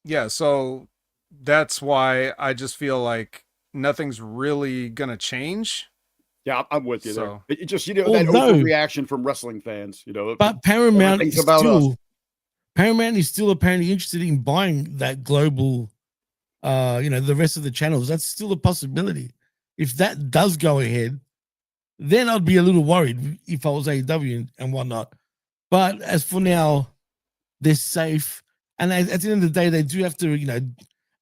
Yeah, so that's why I just feel like nothing's really going to change. Yeah, I'm with you there. It just, that overreaction from wrestling fans, But Paramount is still apparently interested in buying that global, the rest of the channels. That's still a possibility. If that does go ahead, then I'd be a little worried if I was AEW and whatnot. But as for now, they're safe. And at the end of the day, they do have to,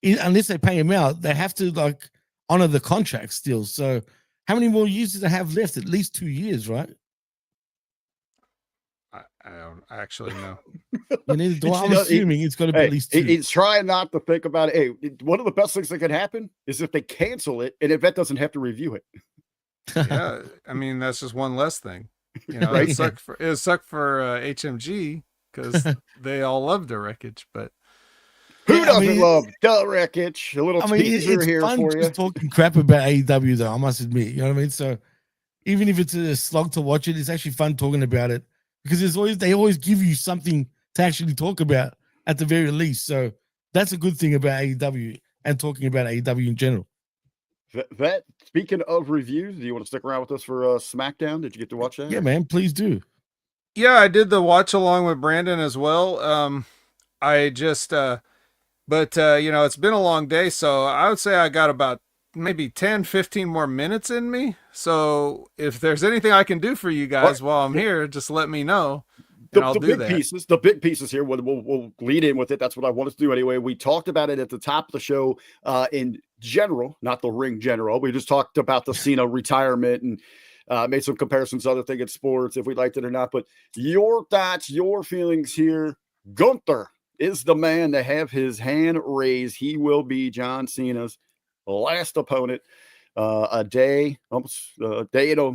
unless they pay him out, they have to honor the contract still. So how many more years do they have left? At least 2 years, right? I don't actually know. I'm assuming it's got to be at least 2. He's trying not to think about it. Hey, one of the best things that could happen is if they cancel it and Yvette doesn't have to review it. Yeah, I mean, that's just one less thing. Right? It sucked for HMG because they all love the wreckage, but who doesn't love the wreckage? A little teaser it's here fun for just you. Talking crap about AEW, though, I must admit. You know what I mean? So even if it's a slog to watch it, it's actually fun talking about it because they always give you something to actually talk about at the very least. So that's a good thing about AEW and talking about AEW in general. Vet, speaking of reviews, do you want to stick around with us for SmackDown? Did you get to watch that? Yeah, man, please do. Yeah, I did the watch along with Brandon as well. I just, but it's been a long day, so I would say I got about maybe 10, 15 more minutes in me. So if there's anything I can do for you guys while I'm here, just let me know. The big pieces here, we'll lead in with it. That's what I wanted to do anyway. We talked about it at the top of the show in general, not the ring general. We just talked about the Cena retirement and made some comparisons to other things in sports, if we liked it or not. But your thoughts, your feelings here. Gunther is the man to have his hand raised. He will be John Cena's last opponent. A day in a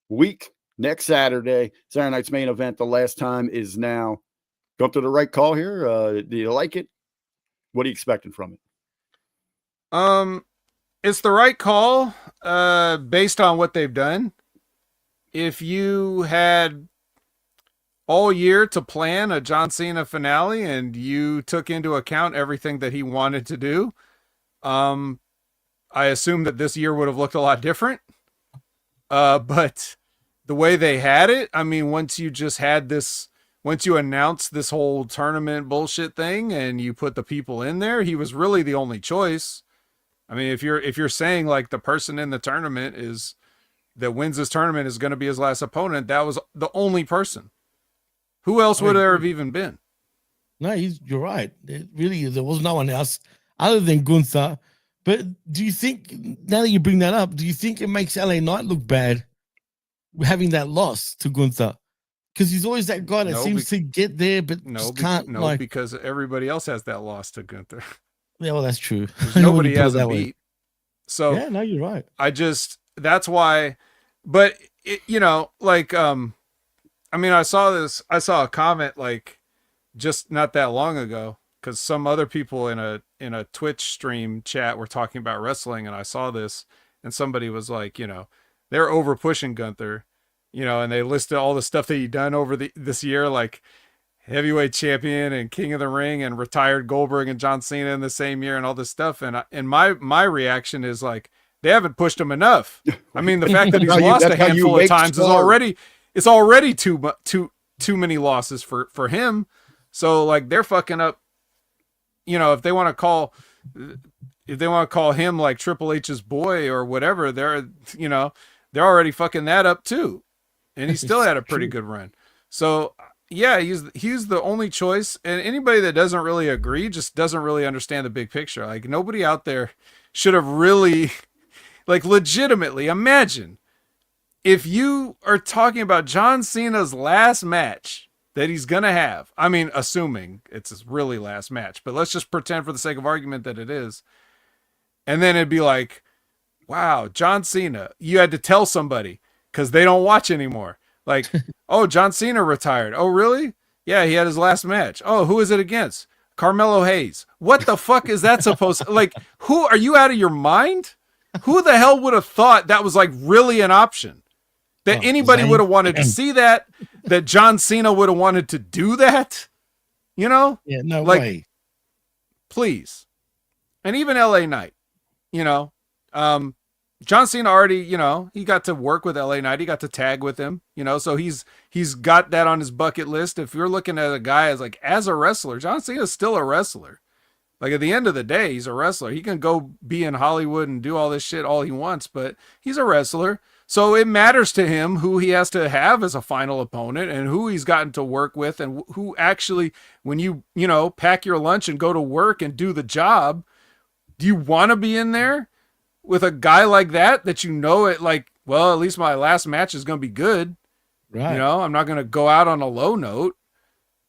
week. Next Saturday night's main event. The last time is now. Gunther, the right call here. Do you like it? What are you expecting from it? It's the right call based on what they've done. If you had all year to plan a John Cena finale and you took into account everything that he wanted to do, I assume that this year would have looked a lot different. But the way they had it, I mean, once you announced this whole tournament bullshit thing and you put the people in there, he was really the only choice. I mean, if you're saying like the person in the tournament that wins this tournament is going to be his last opponent, that was the only person. Who else would there have even been? No, you're right. There was no one else other than Gunther. But do you think, now that you bring that up, do you think it makes LA Knight look bad having that loss to Gunther? Because he's always that guy that seems to get there, but can't. Because everybody else has that loss to Gunther. Yeah, well, that's true. Nobody has a beat. So yeah, no, you're right. That's why. But I mean, I saw a comment like just not that long ago because some other people in a Twitch stream chat were talking about wrestling, and I saw this, and somebody was like, they're over pushing Gunther, and they listed all the stuff that he'd done over this year, like heavyweight champion and king of the ring and retired Goldberg and John Cena in the same year and all this stuff. And my reaction is like, they haven't pushed him enough. I mean, the fact that he's lost a handful of times is already too many losses for him. So like they're fucking up, if they want to call him like Triple H's boy or whatever, they're already fucking that up too. And he still had a pretty good run. So yeah, he's the only choice. And anybody that doesn't really agree just doesn't really understand the big picture. Like nobody out there should have really like legitimately imagine if you are talking about John Cena's last match that he's going to have. I mean, assuming it's his really last match, but let's just pretend for the sake of argument that it is. And then it'd be like, wow, John Cena, you had to tell somebody because they don't watch anymore. Like, oh, John Cena retired. Oh, really? Yeah, he had his last match. Oh, who is it against? Carmelo Hayes. What the fuck is that supposed to, like, who are you out of your mind? Who the hell would have thought that was like really an option? That anybody would have wanted to see that John Cena would have wanted to do that? Yeah, no way. Please. And even LA Knight, John Cena already, he got to work with LA Knight. He got to tag with him, so he's got that on his bucket list. If you're looking at a guy as a wrestler, John Cena is still a wrestler. Like at the end of the day, he's a wrestler. He can go be in Hollywood and do all this shit all he wants, but he's a wrestler. So it matters to him who he has to have as a final opponent and who he's gotten to work with and who actually, when you pack your lunch and go to work and do the job, do you want to be in there with a guy like that it like, well, at least my last match is going to be good. Right. I'm not going to go out on a low note.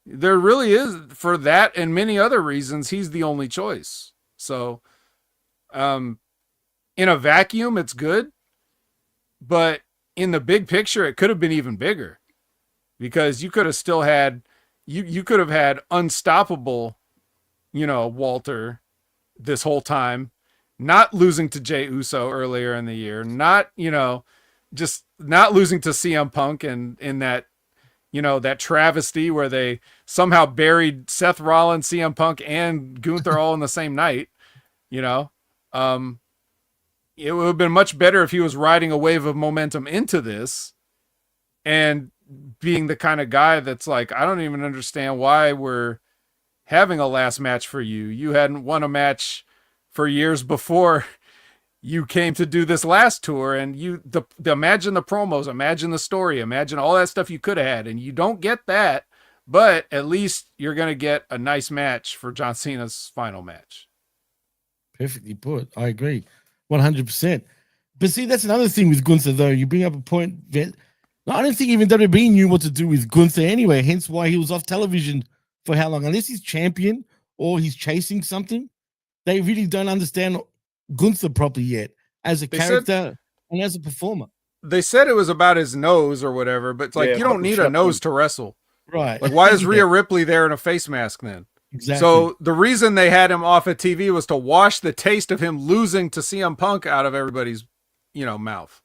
There really is, for that and many other reasons, he's the only choice. So, in a vacuum, it's good. But in the big picture, it could have been even bigger because you could have still had, you could have had unstoppable, Walter this whole time, not losing to Jey Uso earlier in the year, not, just not losing to CM Punk and in that, that travesty where they somehow buried Seth Rollins, CM Punk, and Gunther all in the same night. It would have been much better if he was riding a wave of momentum into this and being the kind of guy that's like, I don't even understand why we're having a last match for you. You hadn't won a match for years before you came to do this last tour, and imagine the promos, imagine the story, imagine all that stuff you could have had, and you don't get that, but at least you're going to get a nice match for John Cena's final match. Perfectly put. I agree. 100%. But see, that's another thing with Gunther, though. You bring up a point that I don't think even WWE knew what to do with Gunther anyway, hence why he was off television for how long? Unless he's champion or he's chasing something, they really don't understand Gunther properly yet as a character and as a performer. They said it was about his nose or whatever, but it's like, you don't need a nose to wrestle. Right. Like, why is Rhea Ripley there in a face mask then? Exactly. So the reason they had him off of TV was to wash the taste of him losing to CM Punk out of everybody's, mouth.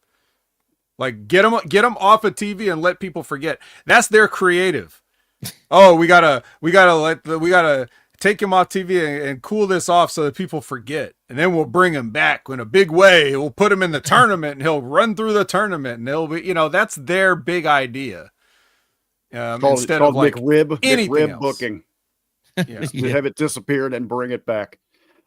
Like, get him off of TV and let people forget. That's their creative. Oh, we gotta take him off TV and cool this off so that people forget, and then we'll bring him back in a big way. We'll put him in the tournament, and he'll run through the tournament, and he'll be, that's their big idea. Instead of like McRib booking, to have it disappear and bring it back.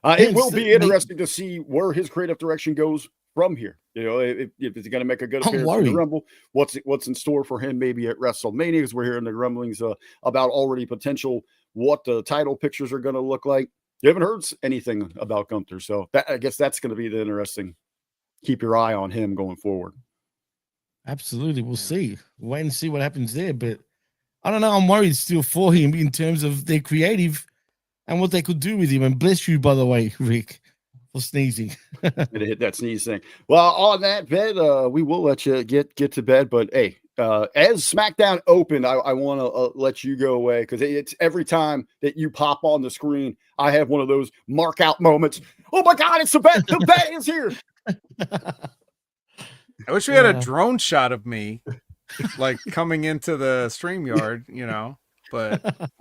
It will be interesting to see where his creative direction goes from here. If he's going to make a good appearance in the Rumble, what's in store for him maybe at WrestleMania, because we're hearing the rumblings about already potential what the title pictures are going to look like. You haven't heard anything about Gunther, so I guess that's going to be the interesting. Keep your eye on him going forward. Absolutely. We'll see. Wait and see what happens there, but I don't know. I'm worried still for him in terms of their creative and what they could do with him. And bless you, by the way, Rick, for sneezing. Gonna hit that sneeze thing. Well, on that bed, we will let you get to bed. But hey, as SmackDown opened, I want to let you go away, because it's every time that you pop on the screen, I have one of those mark out moments. Oh my God, it's the bet. The bet is here. I wish we had a drone shot of me, like coming into the StreamYard, but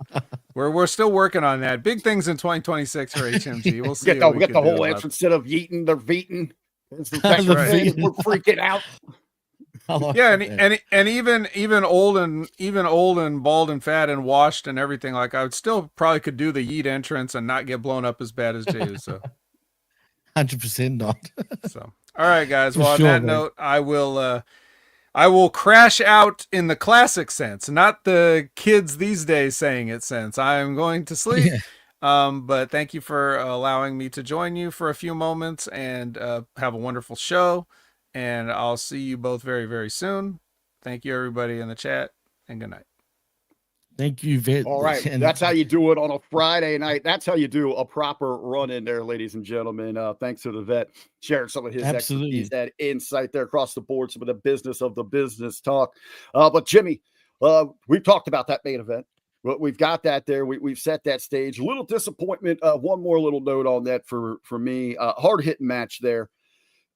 we're still working on that. Big things in 2026 for HMG. We'll see. We get the whole answer instead of yeeting, they're veeting. We're freaking out. Yeah, and even old and bald and fat and washed and everything, like I would still probably could do the yeet entrance and not get blown up as bad as Jay is. So 100% not. So all right, guys. Well, on that note, I will crash out in the classic sense, not the kids these days saying it sense. I am going to sleep. But thank you for allowing me to join you for a few moments, and have a wonderful show. And I'll see you both very, very soon. Thank you, everybody in the chat, and good night. Thank you, Vet. All right. That's how you do it on a Friday night. That's how you do a proper run in there, ladies and gentlemen. Thanks to the Vet sharing some of his expertise, that insight there across the board, some of the business of the business talk. But Jimmy, we've talked about that main event. We've got that there. We've set that stage. A little disappointment. One more little note on that for me. Hard hitting match there.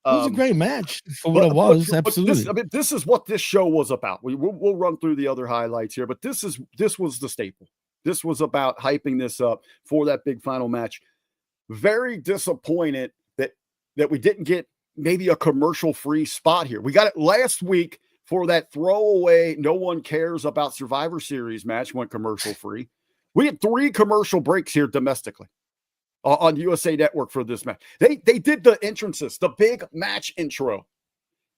It was a great match for what it was. Absolutely. This is what this show was about. We'll run through the other highlights here, but this was the staple. This was about hyping this up for that big final match. Very disappointed that we didn't get maybe a commercial-free spot here. We got it last week for that throwaway, no one cares about Survivor Series match, went commercial-free. We had 3 commercial breaks here domestically on USA Network for this match. They did the entrances, the big match intro.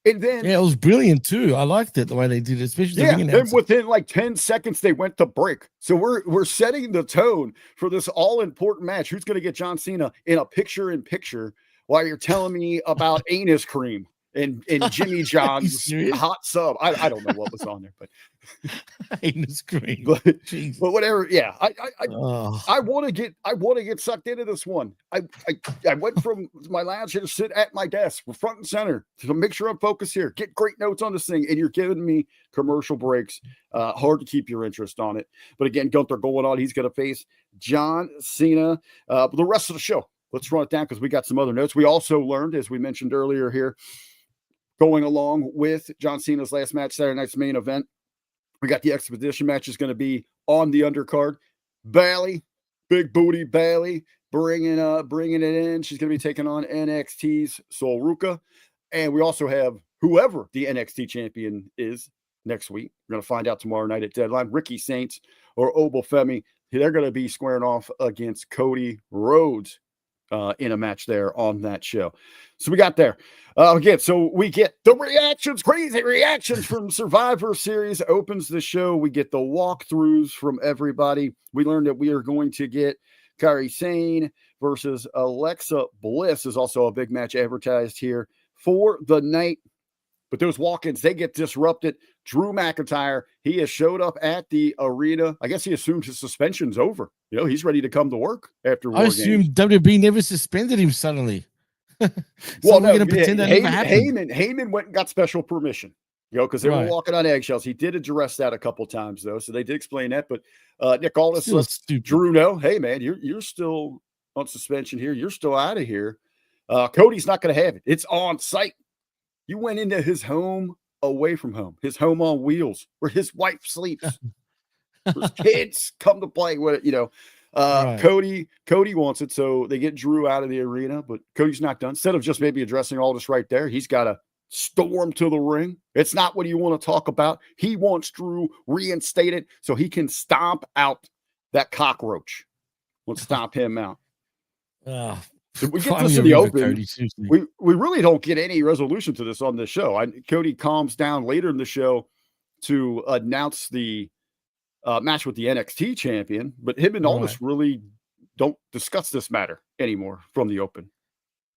And then it was brilliant too. I liked it the way they did it, especially then within like 10 seconds they went to break. So we're setting the tone for this all-important match. Who's going to get John Cena in a picture-in-picture while you're telling me about anus cream and Jimmy John's hot sub? I don't know what was on there, but anus cream. But whatever. Yeah, I want to get sucked into this one. I went from my lounge here to sit at my desk, front and center, to make sure I'm focused here. Get great notes on this thing, and you're giving me commercial breaks. Hard to keep your interest on it. But again, Gunther going on. He's going to face John Cena. But the rest of the show, let's run it down because we got some other notes. We also learned, as we mentioned earlier here, going along with John Cena's last match, Saturday night's main event. We got the Expedition match is going to be on the undercard. Bayley, big booty Bayley, bringing it in. She's going to be taking on NXT's Sol Ruca. And we also have whoever the NXT champion is next week. We're going to find out tomorrow night at Deadline. Ricky Saints or Obafemi. They're going to be squaring off against Cody Rhodes in a match there on that show. So we got there. Again, so we get the reactions, crazy reactions from Survivor Series opens the show. We get the walkthroughs from everybody. We learned that we are going to get Kairi Sane versus Alexa Bliss is also a big match advertised here for the night. But those walk-ins, they get disrupted. Drew McIntyre, he has showed up at the arena. I guess he assumed his suspension's over. You know, he's ready to come to work after War Games. I assume WWE never suspended him suddenly. Well, we're no, going to pretend that never happened. Heyman went and got special permission, you know, because they were walking on eggshells. He did address that a couple times, though, so they did explain that. But Nick Aldis lets Drew know, hey, man, you're still on suspension here. You're still out of here. Cody's not going to have it. It's on site. You went into his home away from home, his home on wheels, where his wife sleeps, where his kids come to play with it, you know. Cody wants it, so they get Drew out of the arena, but Cody's not done. Instead of just maybe addressing all this right there, he's got to storm to the ring. It's not what you want to talk about. He wants Drew reinstated so he can stomp out that cockroach. Let's stomp him out. So we get this in the open. Cody, we really don't get any resolution to this on this show. Cody calms down later in the show to announce the match with the NXT champion, but him and Aldis really don't discuss this matter anymore from the open.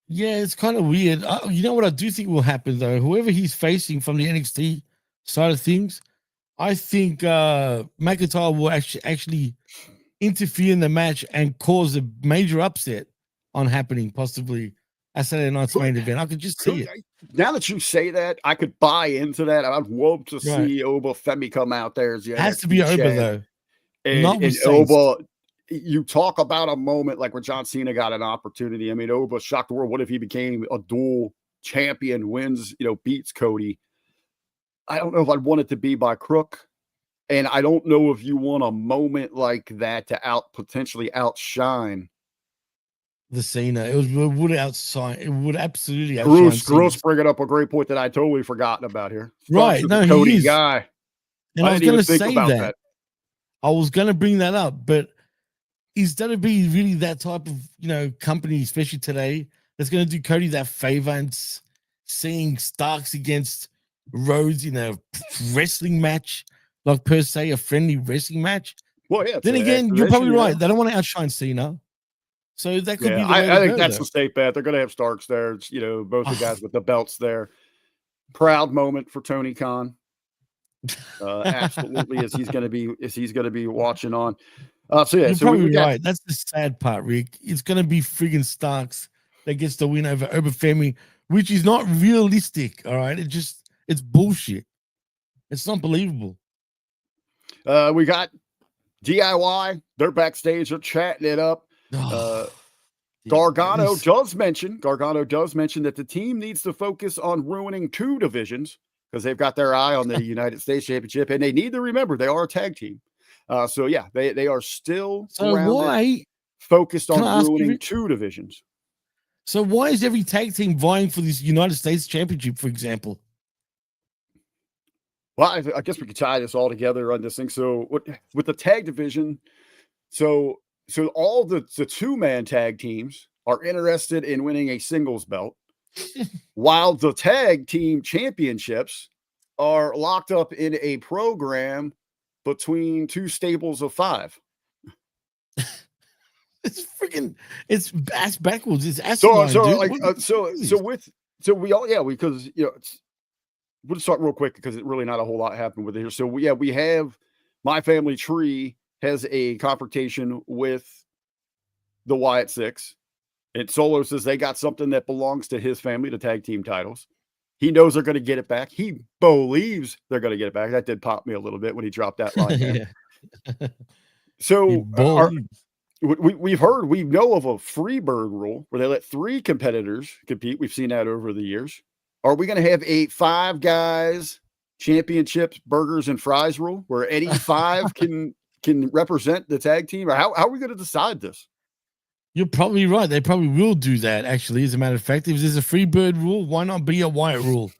Yeah, it's kind of weird. You know what I do think will happen, though? Whoever he's facing from the NXT side of things, I think McIntyre will actually interfere in the match and cause a major upset on happening, possibly at Saturday night's main event. I could just see it. Now that you say that, I could buy into that. I'd love to see Obafemi come out there. As has to be Oba, though. And Oba, you talk about a moment like when John Cena got an opportunity. I mean, Oba shocked the world. What if he became a dual champion, wins, beats Cody? I don't know if I'd want it to be by crook. And I don't know if you want a moment like that to potentially outshine the Cena. It would outshine. It would absolutely outshine. Gross bringing up a great point that I totally forgotten about here. Right. No, Cody he is. Guy. And I was going to say that. I was going to bring that up, but is that to be really that type of, company, especially today, that's going to do Cody that favor and seeing Starks against Rhodes in a wrestling match, like per se, a friendly wrestling match? Well, yeah. Then again, you're probably right. They don't want to outshine Cena. So that could be the way I think that's the safe bet. They're going to have Starks there. It's, both the guys with the belts there. Proud moment for Tony Khan. Absolutely, as he's going to be watching on. You're probably right. That's the sad part, Rick. It's going to be friggin' Starks that gets the win over Obafemi, which is not realistic. All right, it's bullshit. It's not believable. We got DIY. They're backstage. They're chatting it up. Gargano does mention that the team needs to focus on ruining two divisions because they've got their eye on the United States Championship, and they need to remember they are a tag team. So yeah, they are still focused on ruining two divisions. So why is every tag team vying for this United States Championship, for example? Well, I guess we could tie this all together on this thing. So with the tag division, so all the two-man tag teams are interested in winning a singles belt, while the tag team championships are locked up in a program between two stables of 5. It's ass backwards. It's asinine, because we'll start real quick because it's really not a whole lot happened with it here. So we have My Family Tree has a confrontation with the Wyatt Six. And Solo says they got something that belongs to his family, the tag team titles. He knows they're going to get it back. He believes they're going to get it back. That did pop me a little bit when he dropped that line. So we know of a Freebird rule where they let 3 competitors compete. We've seen that over the years. Are we going to have a 5 guys championships, burgers, and fries rule where any 5 can represent the tag team? Or how are we going to decide this? You're probably right. They probably will do that, actually. As a matter of fact, if there's a free bird rule, why not be a Wyatt rule?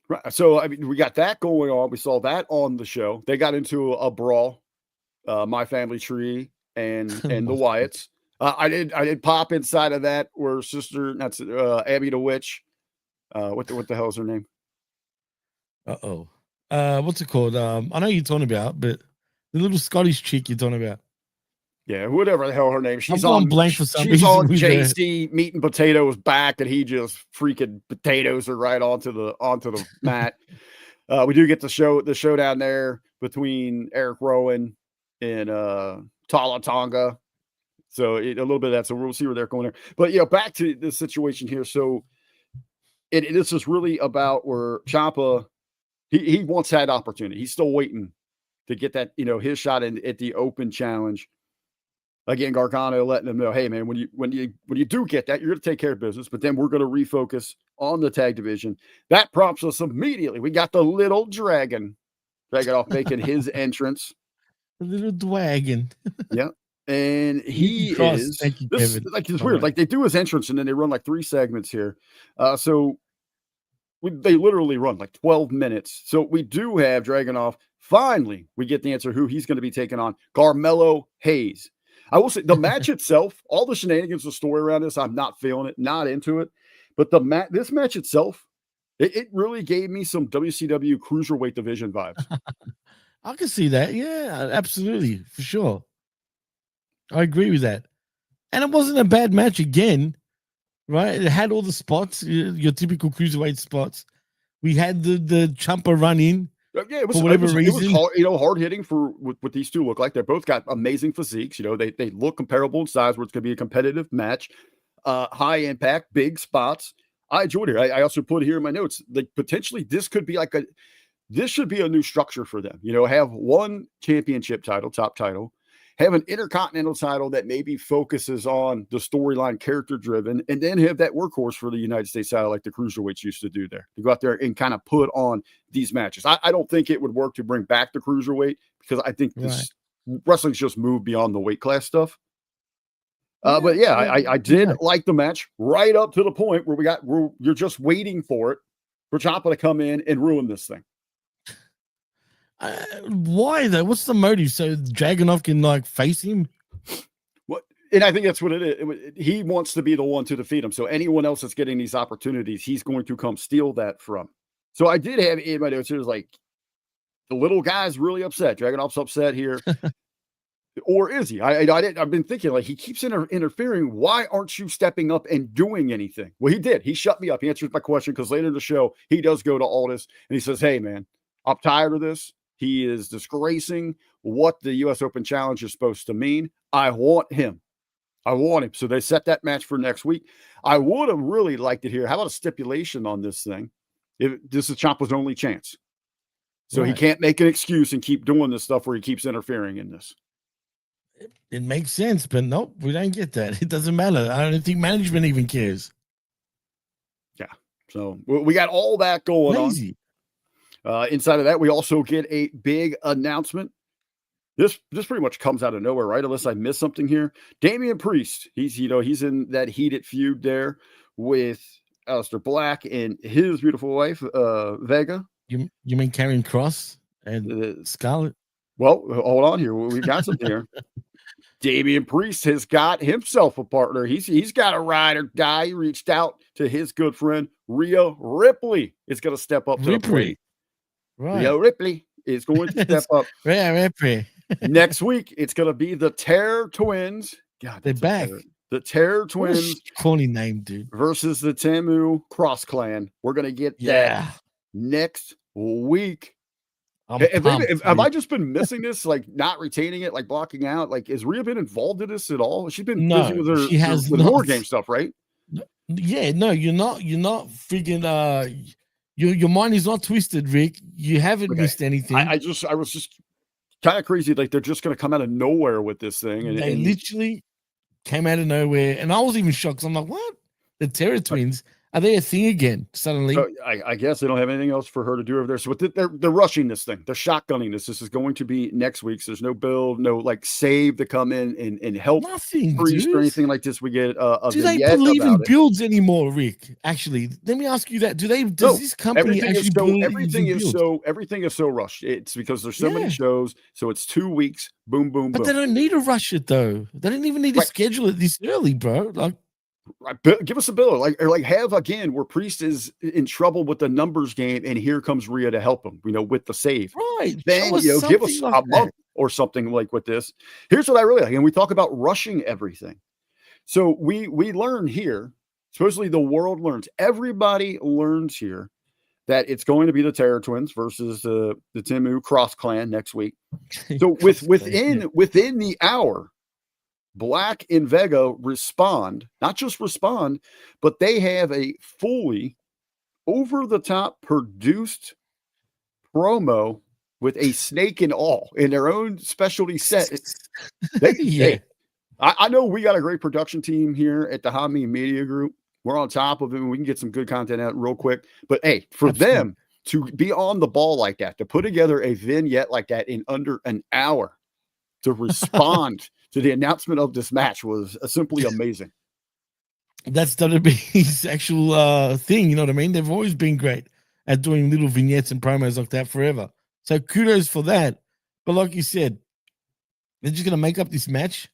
Right. So, I mean, we got that going on. We saw that on the show. They got into a brawl, My Family Tree and the Wyatts. I did pop inside of that where sister, that's Abby the Witch. What the hell is her name? What's it called? I know you're talking about, but the little Scottish chick you're talking about. Yeah, whatever the hell her name. She's on blank for some she's reason. on JC Meat and Potatoes back, and he just freaking potatoes her right onto the mat. We do get the showdown there between Eric Rowan and Tala Tonga. So a little bit of that. So we'll see where they're going there. But back to the situation here. So this is really about where Ciampa he wants that opportunity. He's still waiting to get that his shot at the Open Challenge. Again, Gargano letting them know, hey man, when you do get that, you're going to take care of business. But then we're going to refocus on the tag division. That prompts us immediately. We got the little dragon off making his entrance. The little dragon. Yeah. And he is Thank you, this, Kevin. like it's weird. Right. Like they do his entrance and then they run like 3 segments here. They literally run like 12 minutes. So we do have Dragunov. Finally, we get the answer who he's going to be taking on. Carmelo Hayes. I will say the match itself, all the shenanigans, the story around this, I'm not feeling it, not into it. But this match itself, it really gave me some WCW Cruiserweight Division vibes. I can see that. Yeah, absolutely. For sure. I agree with that. And it wasn't a bad match again, right? It had all the spots, your typical Cruiserweight spots. We had the Ciampa run in. Yeah, it was, for whatever reason. It was hard hitting for what these two look like. They're both got amazing physiques. They look comparable in size where it's going to be a competitive match. High impact, big spots. I enjoyed it. I also put here in my notes, like potentially this could be this should be a new structure for them. Have one championship title, top title, have an intercontinental title that maybe focuses on the storyline, character driven, and then have that workhorse for the United States title like the Cruiserweights used to do there. To go out there and kind of put on these matches. I don't think it would work to bring back the Cruiserweight because I think this wrestling's just moved beyond the weight class stuff. But yeah, I did like the match right up to the point where you're just waiting for Ciampa to come in and ruin this thing. Why though? What's the motive? So Dragunov can face him? What? And I think that's what it is. He wants to be the one to defeat him. So anyone else that's getting these opportunities, he's going to come steal that from. So I did have in my notes. It was like the little guy's really upset. Dragunov's upset here, or is he? I've been thinking like he keeps interfering. Why aren't you stepping up and doing anything? Well, he did. He shut me up. He answered my question because later in the show he does go to Aldis and he says, "Hey man, I'm tired of this. He is disgracing what the U.S. Open Challenge is supposed to mean. I want him. So they set that match for next week. I would have really liked it here. How about a stipulation on this thing? If this is Ciampa's only chance. So he can't make an excuse and keep doing this stuff where he keeps interfering in this. It makes sense, but nope, we don't get that. It doesn't matter. I don't think management even cares. Yeah. So we got all that going on. Inside of that, we also get a big announcement. This pretty much comes out of nowhere, right? Unless I missed something here. Damian Priest, he's in that heated feud there with Aleister Black and his beautiful wife, Vega. You mean Karrion Kross and Scarlett? Well, hold on here. We got something here. Damian Priest has got himself a partner. He's got a ride or die. He reached out to his good friend Rhea Ripley. Is going to step up to the plate. Right. Rhea Ripley is going to step up. Rhea Ripley. Next week, it's going to be the Terror Twins. God, they're back. The Terror Twins. Corny name, dude. Versus the Tamu Cross Clan. We're going to get that next week. Have I just been missing this? Like not retaining it, like blocking out? Like has Rhea been involved in this at all? She's been busy with her war game stuff, right? Yeah, no, you're not freaking your mind is not twisted, Rick. You haven't missed anything. I was just kind of crazy. Like they're just going to come out of nowhere with this thing. And they literally came out of nowhere. And I was even shocked. I'm like, what? The Terror Twins Are they a thing again suddenly? I guess they don't have anything else for her to do over there. So they're rushing this thing. They're shotgunning this. This is going to be next week. So there's no build, no like save to come in and help priest or anything like this. We get a do they believe in builds anymore, Rick? Actually, let me ask you that. Does this company actually build everything is so rushed? It's because there's so many shows. So it's 2 weeks. Boom, boom, but boom. They don't need to rush it though. They don't even need to schedule it this early, bro. Like, give us a bill, like have again where Priest is in trouble with the numbers game, and here comes Rhea to help him, with the save. Right. Then give us a month or something like with this. Here's what I really like, and we talk about rushing everything. So we learn here, supposedly the world learns, everybody learns here that it's going to be the Terror Twins versus the Timu Cross Clan next week. So within the hour, Black and Vega not just respond, but they have a fully over-the-top produced promo with a snake and all in their own specialty set. I know we got a great production team here at the Hamin Media Group. We're on top of it, and we can get some good content out real quick. But hey, for them to be on the ball like that, to put together a vignette like that in under an hour, to respond to the announcement of this match was simply amazing. That's WWE's actual thing, you know what I mean? They've always been great at doing little vignettes and promos like that forever. So kudos for that. But like you said, they're just going to make up this match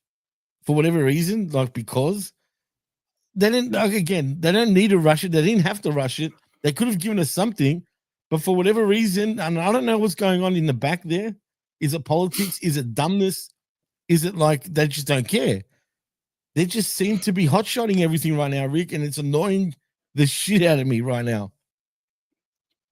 for whatever reason, like because they didn't, they don't need to rush it. They didn't have to rush it. They could have given us something, but for whatever reason, and I don't know what's going on in the back there. Is it politics? Is it dumbness? Is it like they just don't care? They just seem to be hot-shotting everything right now, Rick, and it's annoying the shit out of me right now.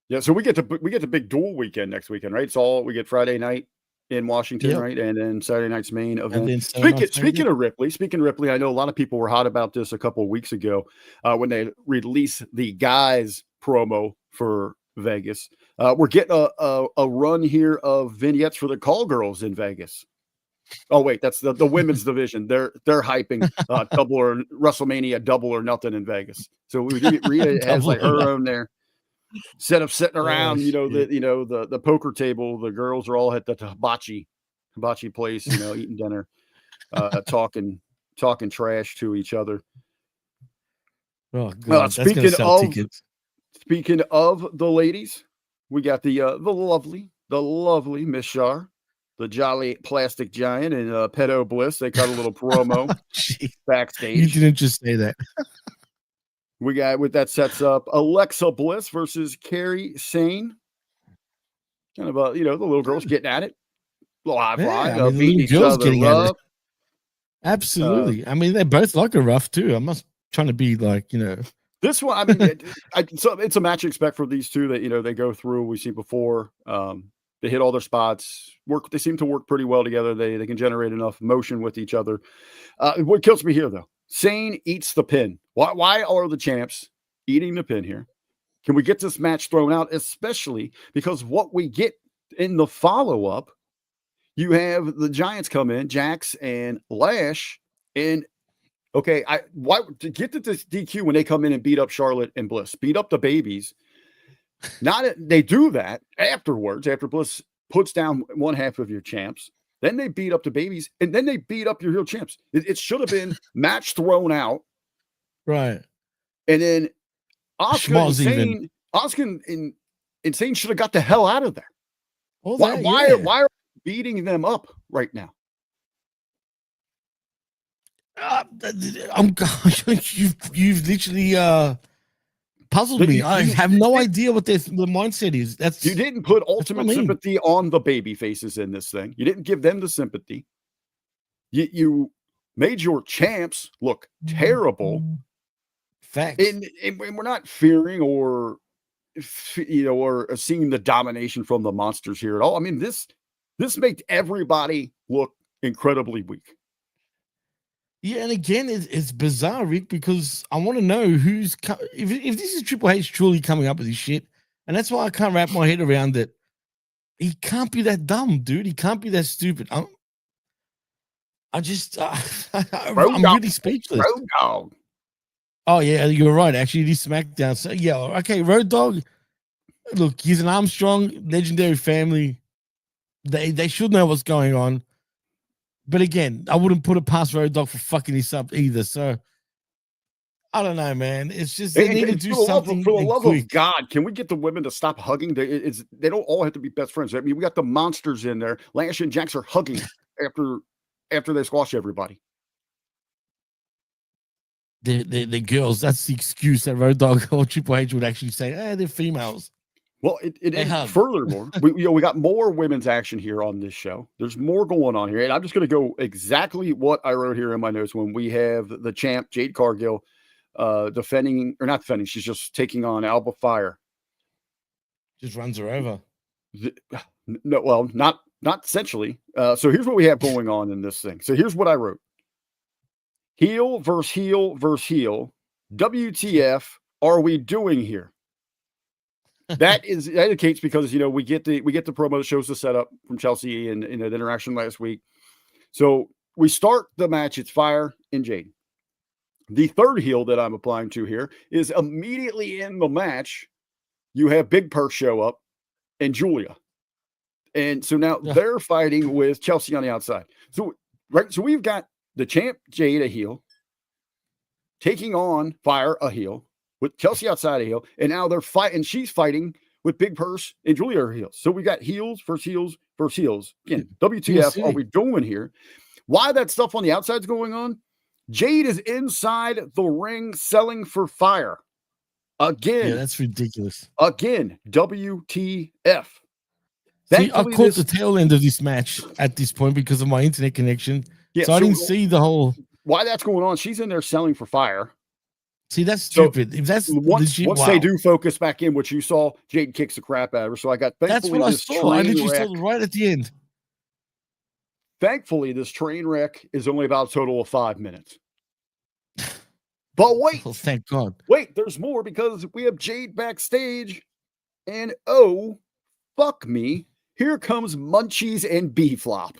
Yeah, so we get the big dual weekend next weekend, right? We get Friday night in Washington, right? And then Saturday night's main event. Speaking of Ripley, I know a lot of people were hot about this a couple of weeks ago when they released the guys promo for Vegas. We're getting a run here of vignettes for the call girls in Vegas. Oh wait, that's the women's division. They're hyping double or WrestleMania double or nothing in Vegas. So Rhea has like her own there. Instead of sitting around, the poker table, the girls are all at the hibachi place, eating dinner, talking trash to each other. Oh God, speaking of the ladies, we got the lovely Miss Shar, the jolly plastic giant, and Pedo Bliss. They cut a little promo backstage. You didn't just say that. We got that sets up Alexa Bliss versus Carrie Sane. Kind of the little girls getting at it. Beating each other up. Absolutely. They both like a rough too. I'm not trying to be like, This one, so it's a match you expect for these two that, they go through. We've seen before. They hit all their spots. They seem to work pretty well together. They can generate enough motion with each other. What kills me here, though, Sane eats the pin. Why are the champs eating the pin here? Can we get this match thrown out, especially because what we get in the follow-up, you have the Giants come in, Jax and Lash, and why to get to this DQ when they come in and beat up Charlotte and Bliss, beat up the babies. They do that afterwards, after Bliss puts down one half of your champs. Then they beat up the babies, and then they beat up your heel champs. It should have been match thrown out. Right. And then Asuka and Sane should have got the hell out of there. Why are we beating them up right now? You've literally puzzled me. I have no idea what the mindset is. You didn't put ultimate sympathy on the baby faces in this thing. You didn't give them the sympathy. You made your champs look terrible. Facts. And we're not fearing or seeing the domination from the monsters here at all. This made everybody look incredibly weak. Yeah, and again, it's bizarre, Rick, because I want to know if this is Triple H truly coming up with this shit, and that's why I can't wrap my head around it. He can't be that dumb, dude. He can't be that stupid. I'm really speechless. Road dog. Oh yeah, you're right. Actually, it is SmackDown. So yeah, okay. Road Dogg. Look, he's an Armstrong, legendary family. They should know what's going on. But again, I wouldn't put it past Road Dogg for fucking this up either. So I don't know, man. It's just they need to do something. For the love of God, can we get the women to stop hugging? They don't all have to be best friends. I mean, we got the monsters in there. Lash and Jax are hugging after they squash everybody. The girls, that's the excuse that Road Dogg or Triple H would actually say, they're females. Well, furthermore, we got more women's action here on this show. There's more going on here. And I'm just going to go exactly what I wrote here in my notes when we have the champ, Jade Cargill, not defending. She's just taking on Alba Fire. Just runs her over. No, well, not essentially. So here's what we have going on in this thing. So here's what I wrote. Heel versus heel versus heel. WTF are we doing here? That indicates because we get the promo that shows the setup from Chelsea and the interaction last week. So we start the match. It's Fire and Jade. The third heel that I'm applying to here is immediately in the match. You have Big Purse show up and Julia, and so now they're fighting with Chelsea on the outside. So we've got the champ Jade, a heel, taking on Fire, a heel, with Chelsea outside a heel, and now they're fighting. She's fighting with Big Purse and Julia are heels. So we got heels versus heels versus heels. Again, WTF are we doing here? Why that stuff on the outside is going on? Jade is inside the ring selling for Fire. Again. Yeah, that's ridiculous. Again, WTF. See, I caught the tail end of this match at this point because of my internet connection. Yeah, so I didn't see the whole. Why that's going on. She's in there selling for Fire. See, that's stupid. So if that's once they do focus back in, which you saw, Jade kicks the crap out of her. So I got that's what I saw. I literally saw it right at the end. Thankfully, this train wreck is only about a total of 5 minutes. But wait, well, thank God. Wait, there's more because we have Jade backstage, and oh, fuck me, here comes Munchies and B-Flop.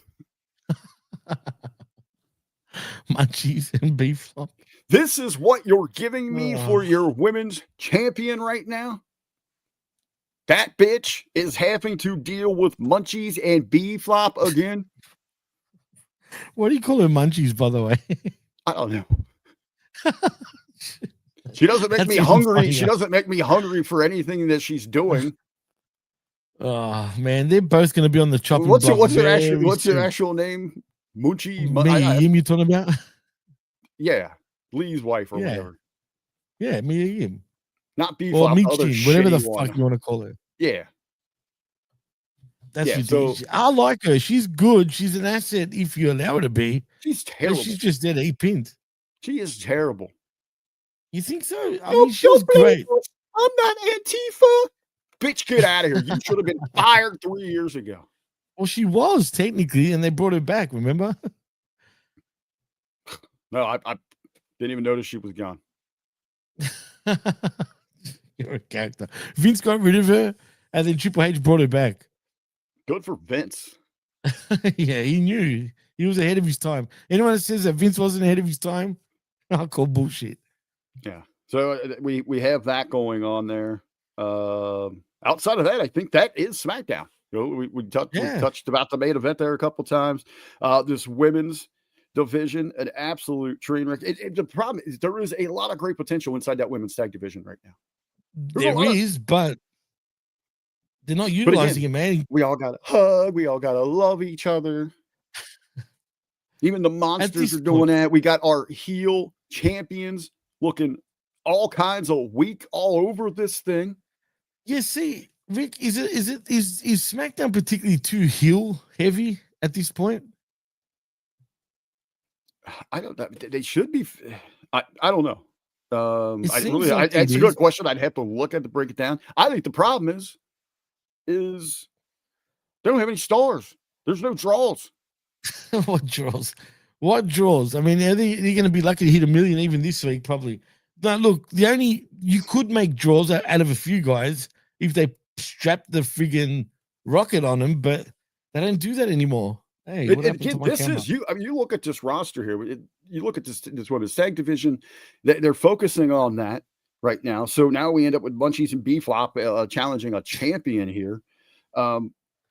Munchies and B-Flop. This is what you're giving me for your women's champion right now? That bitch is having to deal with Munchies and B-Flop again? What do you call her Munchies, by the way? I don't know. She doesn't make me hungry. Funny, she doesn't make me hungry for anything that she's doing. Oh man, they're both going to be on the chopping block. What's her actual name? Munchie? Mia Yim, you talking about? Yeah, Lee's wife or whatever. Yeah, Mia Yim. Not B-Flop, or Minchin, whatever the fuck you want to call her. Yeah. That's ridiculous. So, I like her. She's good. She's an asset if you allow her to be. She's terrible. She's just there to eat pins. She is terrible. You think so? I mean, she was great. I'm not Antifa. Bitch, get out of here. You should have been fired 3 years ago. Well, she was technically, and they brought her back, remember? No, I didn't even notice she was gone. You're a character. Vince got rid of her, and then Triple H brought her back. Good for Vince. Yeah, he knew. He was ahead of his time. Anyone that says that Vince wasn't ahead of his time, I'll call bullshit. Yeah. So we have that going on there. Outside of that, I think that is SmackDown. We touched about the main event there a couple times. This women's division, an absolute train wreck. The problem is there is a lot of great potential inside that women's tag division right now. There is, but they're not utilizing it, man. We all got to hug. We all got to love each other. Even the monsters are doing that. We got our heel champions looking all kinds of weak all over this thing. Yeah, see, Rick, is SmackDown particularly too heel heavy at this point? I don't know. They should be. I don't know. It's a good question. I'd have to look at to break it down. I think the problem is they don't have any stars. There's no draws. What draws? What draws? I mean, they're going to be lucky to hit 1 million even this week, probably. Now, look, you could make draws out of a few guys if they strap the friggin' rocket on them, but they don't do that anymore. Hey, And what happened again, to my this camera? is you. I mean, you look at this roster here. You look at this women's tag division. They're focusing on that right now. So now we end up with Munchies and B-Flop challenging a champion here.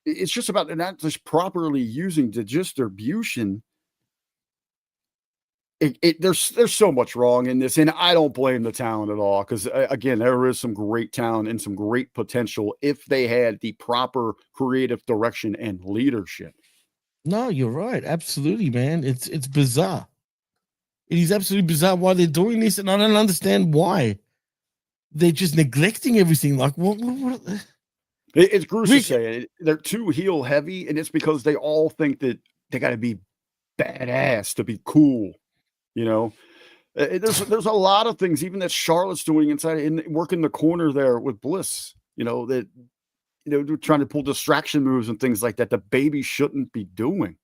It's just about they're not just properly using the distribution. There's so much wrong in this, and I don't blame the talent at all because again, there is some great talent and some great potential if they had the proper creative direction and leadership. No, you're right. Absolutely, man. It's bizarre. It is absolutely bizarre why they're doing this, and I don't understand why. They're just neglecting everything. Like, what? It's gruesome to say they're too heel heavy, and it's because they all think that they got to be badass to be cool. You know, there's a lot of things even that Charlotte's doing inside in working the corner there with Bliss. You know that they're trying to pull distraction moves and things like that. The baby shouldn't be doing.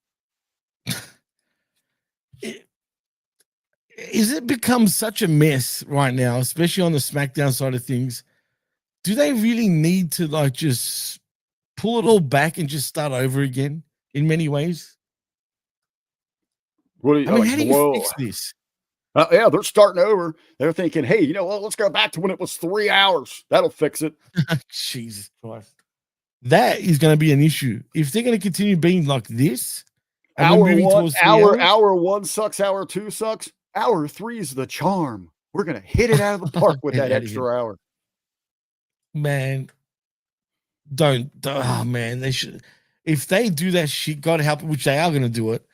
Is it become such a mess right now, especially on the SmackDown side of things? Do they really need to like just pull it all back and just start over again in many ways? What do you, I mean, like, how do you fix this? Yeah, they're starting over. They're thinking, hey, you know what? Let's go back to when it was 3 hours. That'll fix it. Jesus Christ. That is going to be an issue. If they're going to continue being like this, hour one sucks, hour 2 sucks. Hour 3 is the charm. We're going to hit it out of the park with that extra hour. Man, oh man, they should. If they do that shit, God help it, which they are going to do it,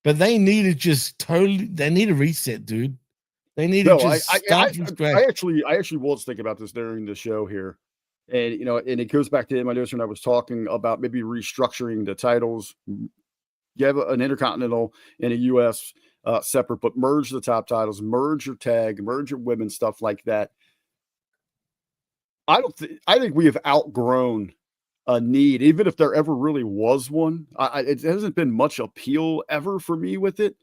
but they need to just they need a reset, dude. They need to just start from scratch. I actually was thinking about this during the show here. And, and it goes back to my notes when I was talking about maybe restructuring the titles. You have an Intercontinental and a U.S. Separate, but merge the top titles, merge your tag, merge your women, stuff like that. I think we have outgrown a need, even if there ever really was one. It hasn't been much appeal ever for me with it.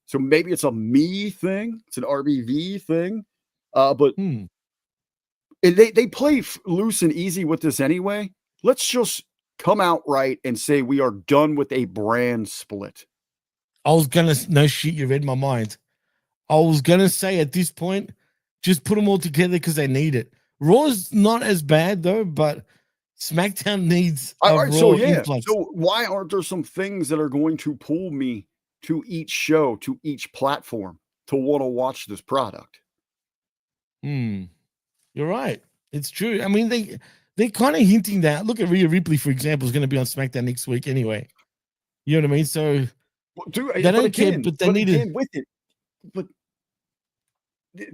So maybe it's a me thing. It's an RBV thing. But they play loose and easy with this anyway. Let's just come out right and say we are done with a brand split. I was going to, no shit, you read my mind. I was going to say at this point, just put them all together because they need it. Raw's not as bad though, but SmackDown needs a Raw influx. So why aren't there some things that are going to pull me to each show, to each platform to want to watch this product? You're right. It's true. I mean, they're kind of hinting that. Look at Rhea Ripley, for example, is going to be on SmackDown next week anyway. You know what I mean? So they don't care, but they need it with it. But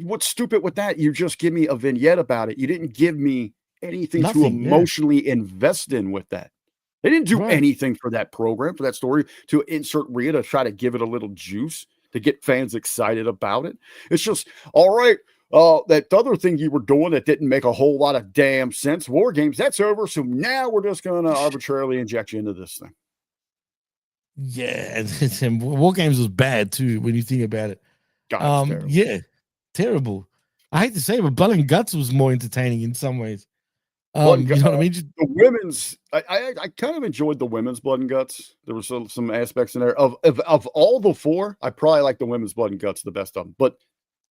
what's stupid with that? You just give me a vignette about it. You didn't give me anything to emotionally invest in with that. They didn't do anything for that program, for that story, to insert Rhea to try to give it a little juice to get fans excited about it. It's just, all right, that other thing you were doing that didn't make a whole lot of damn sense. War Games, that's over. So now we're just going to arbitrarily inject you into this thing. Yeah, and War Games was bad too when you think about it. God, terrible. Yeah, terrible. I hate to say it, but Blood and Guts was more entertaining in some ways. You know what I mean? The women's, I kind of enjoyed the women's Blood and Guts. There were some aspects in there of all the four. I probably like the women's Blood and Guts the best of them, but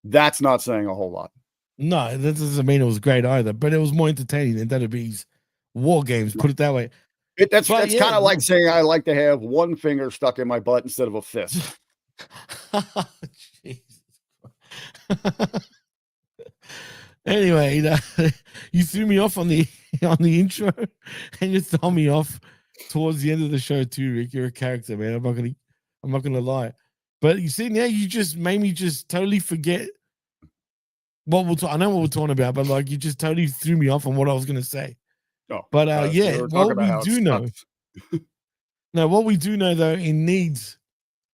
that's not saying a whole lot. No, that doesn't mean it was great either, but it was more entertaining than WWE's War Games. Put it that way. That's kind of like saying I like to have one finger stuck in my butt instead of a fist. Jesus. Anyway, you threw me off on the intro, and you threw me off towards the end of the show too, Rick. You're a character, man. I'm not gonna lie. But you see, now you just made me just totally forget what I know what we're talking about, but like you just totally threw me off on what I was gonna say. Oh, but what we do know. No, what we do know though, it needs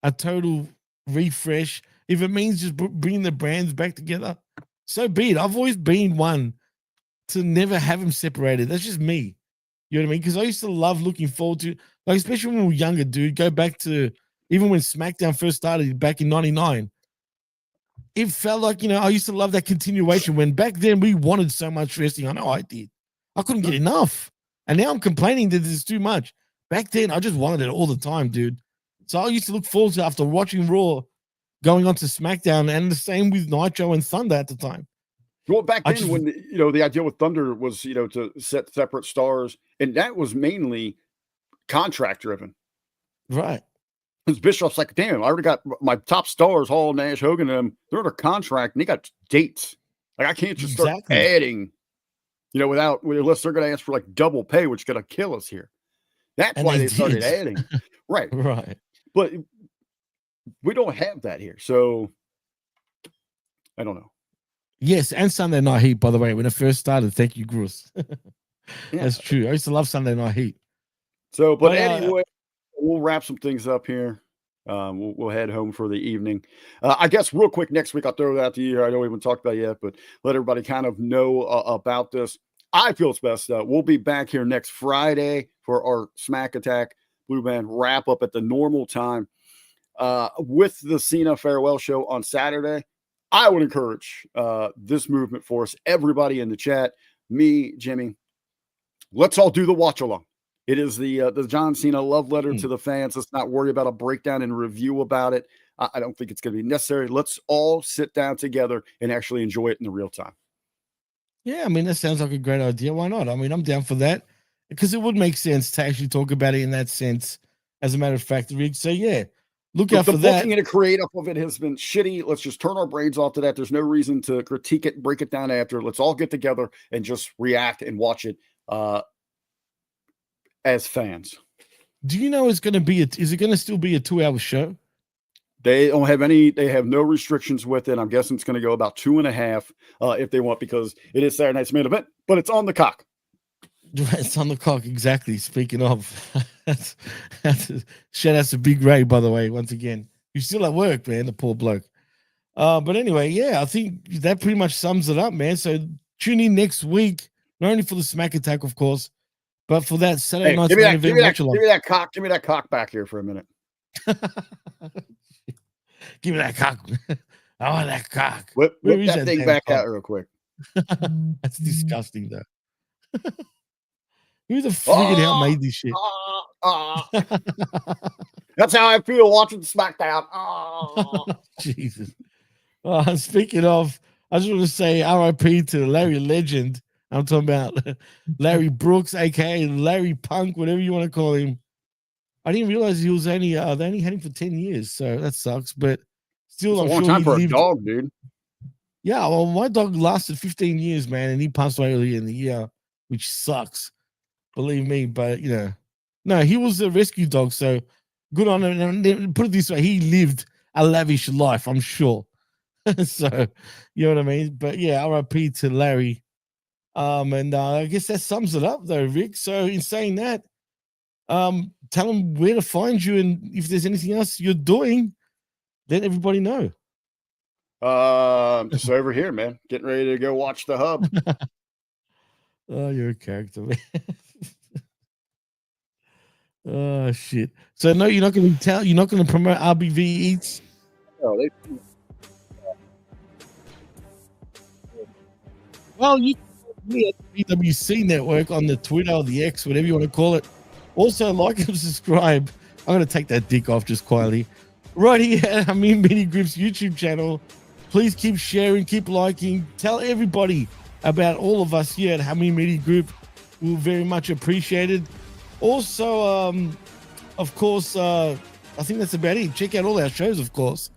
a total refresh. If it means just bringing the brands back together, so be it. I've always been one to never have them separated. That's just me. You know what I mean? Because I used to love looking forward to, like, especially when we were younger, dude. Go back to even when SmackDown first started back in '99. It felt like, I used to love that continuation when back then we wanted so much wrestling. I know I did. I couldn't get enough. And now I'm complaining that there's too much. Back then, I just wanted it all the time, dude. So I used to look forward to, after watching Raw, going on to SmackDown, and the same with Nitro and Thunder at the time. Well, back then, when the idea with Thunder was to set separate stars, and that was mainly contract driven, right? Because Bischoff's like, damn, I already got my top stars, Hall, Nash, Hogan, and them. They're under contract, and they got dates. Like, I can't just start adding, unless they're going to ask for like double pay, which is going to kill us here. That's why they started adding, right? Right. But we don't have that here, so I don't know. Yes, and Sunday Night Heat, by the way, when it first started. Thank you, Bruce. That's true. I used to love Sunday Night Heat. So, but anyway, we'll wrap some things up here. We'll head home for the evening. I guess real quick, next week, I'll throw that to you. I don't even talk about it yet, but let everybody kind of know about this. I feel it's best. We'll be back here next Friday for our Smack Attack Blue Band wrap up at the normal time with the Cena farewell show on Saturday. I would encourage this movement for us, everybody in the chat, me, Jimmy. Let's all do the watch along. It is the John Cena love letter to the fans. Let's not worry about a breakdown and review about it. I don't think it's going to be necessary. Let's all sit down together and actually enjoy it in the real time. Yeah, I mean, that sounds like a great idea. Why not? I mean, I'm down for that, because it would make sense to actually talk about it in that sense, as a matter of fact, Rick. So, yeah, look out for that. The booking and the creative of it has been shitty. Let's just turn our brains off to that. There's no reason to critique it, break it down after. Let's all get together and just react and watch it as fans. Do you know is it going to still be a 2-hour show? They don't have they have no restrictions with it. I'm guessing it's going to go about 2.5 if they want, because it is Saturday night's main event, but it's on the cock. It's on the cock, exactly. Speaking of, shout out to Big Ray, by the way, once again. He's still at work, man, the poor bloke. But anyway, yeah, I think that pretty much sums it up, man. So tune in next week, not only for the Smack Attack, of course, but for that Saturday night's main event. Give me that cock back here for a minute. Give me that cock. I want that cock. Whip that thing back out real quick. That's disgusting, though. Who the friggin' hell made this shit? That's how I feel watching SmackDown. Jesus. Speaking of, I just want to say RIP to Larry Legend. I'm talking about Larry Brooks, aka Larry Punk, whatever you want to call him. I didn't realize he was they only had him for 10 years, so that sucks. But still, I'm sure time for a dog, dude. Yeah, well, my dog lasted 15 years, man, and he passed away earlier in the year, which sucks. Believe me, but no, he was a rescue dog, so good on him. And put it this way, he lived a lavish life, I'm sure. So, you know what I mean? But yeah, RIP to Larry. And I guess that sums it up, though, Rick. So in saying that, tell them where to find you, and if there's anything else you're doing, let everybody know. Just over here, man. Getting ready to go watch the Hub. Oh, you're a character, man. Oh shit! So no, you're not going to promote RBV Eats. No, Well, you can me at BWC Network on the Twitter or the X, whatever you want to call it. Also, like and subscribe. I'm going to take that dick off just quietly. Right here at Hamin Media Group's YouTube channel. Please keep sharing, keep liking. Tell everybody about all of us here at Hamin Media Group. We're very much appreciated. Also, of course, I think that's about it. Check out all our shows, of course.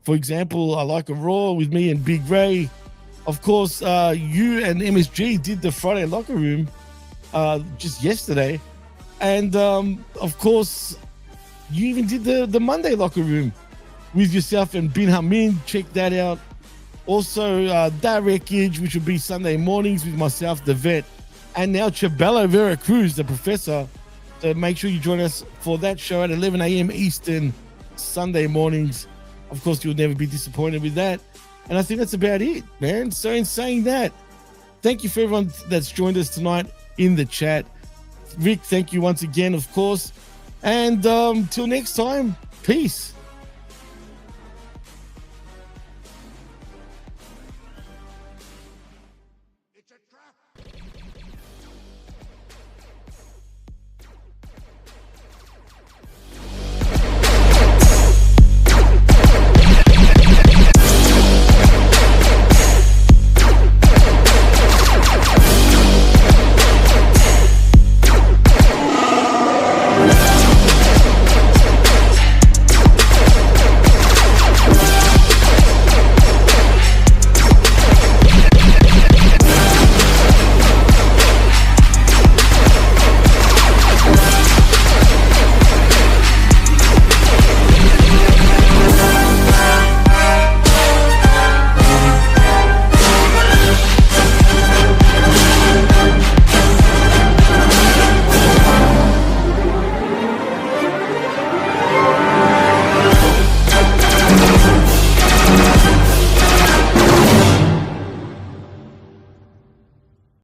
For example, I Like a Raw with me and Big Ray. Of course, you and MSG did the Friday Locker Room just yesterday. And, of course, you even did the Monday Locker Room with yourself and Bin Hamin. Check that out. Also, that wreckage, which will be Sunday mornings with myself, the vet, and now Chabelo Vera Cruz, the professor. So make sure you join us for that show at 11 a.m. Eastern, Sunday mornings. Of course, you'll never be disappointed with that. And I think that's about it, man. So in saying that, thank you for everyone that's joined us tonight in the chat. Rick, thank you once again, of course. And till next time, peace.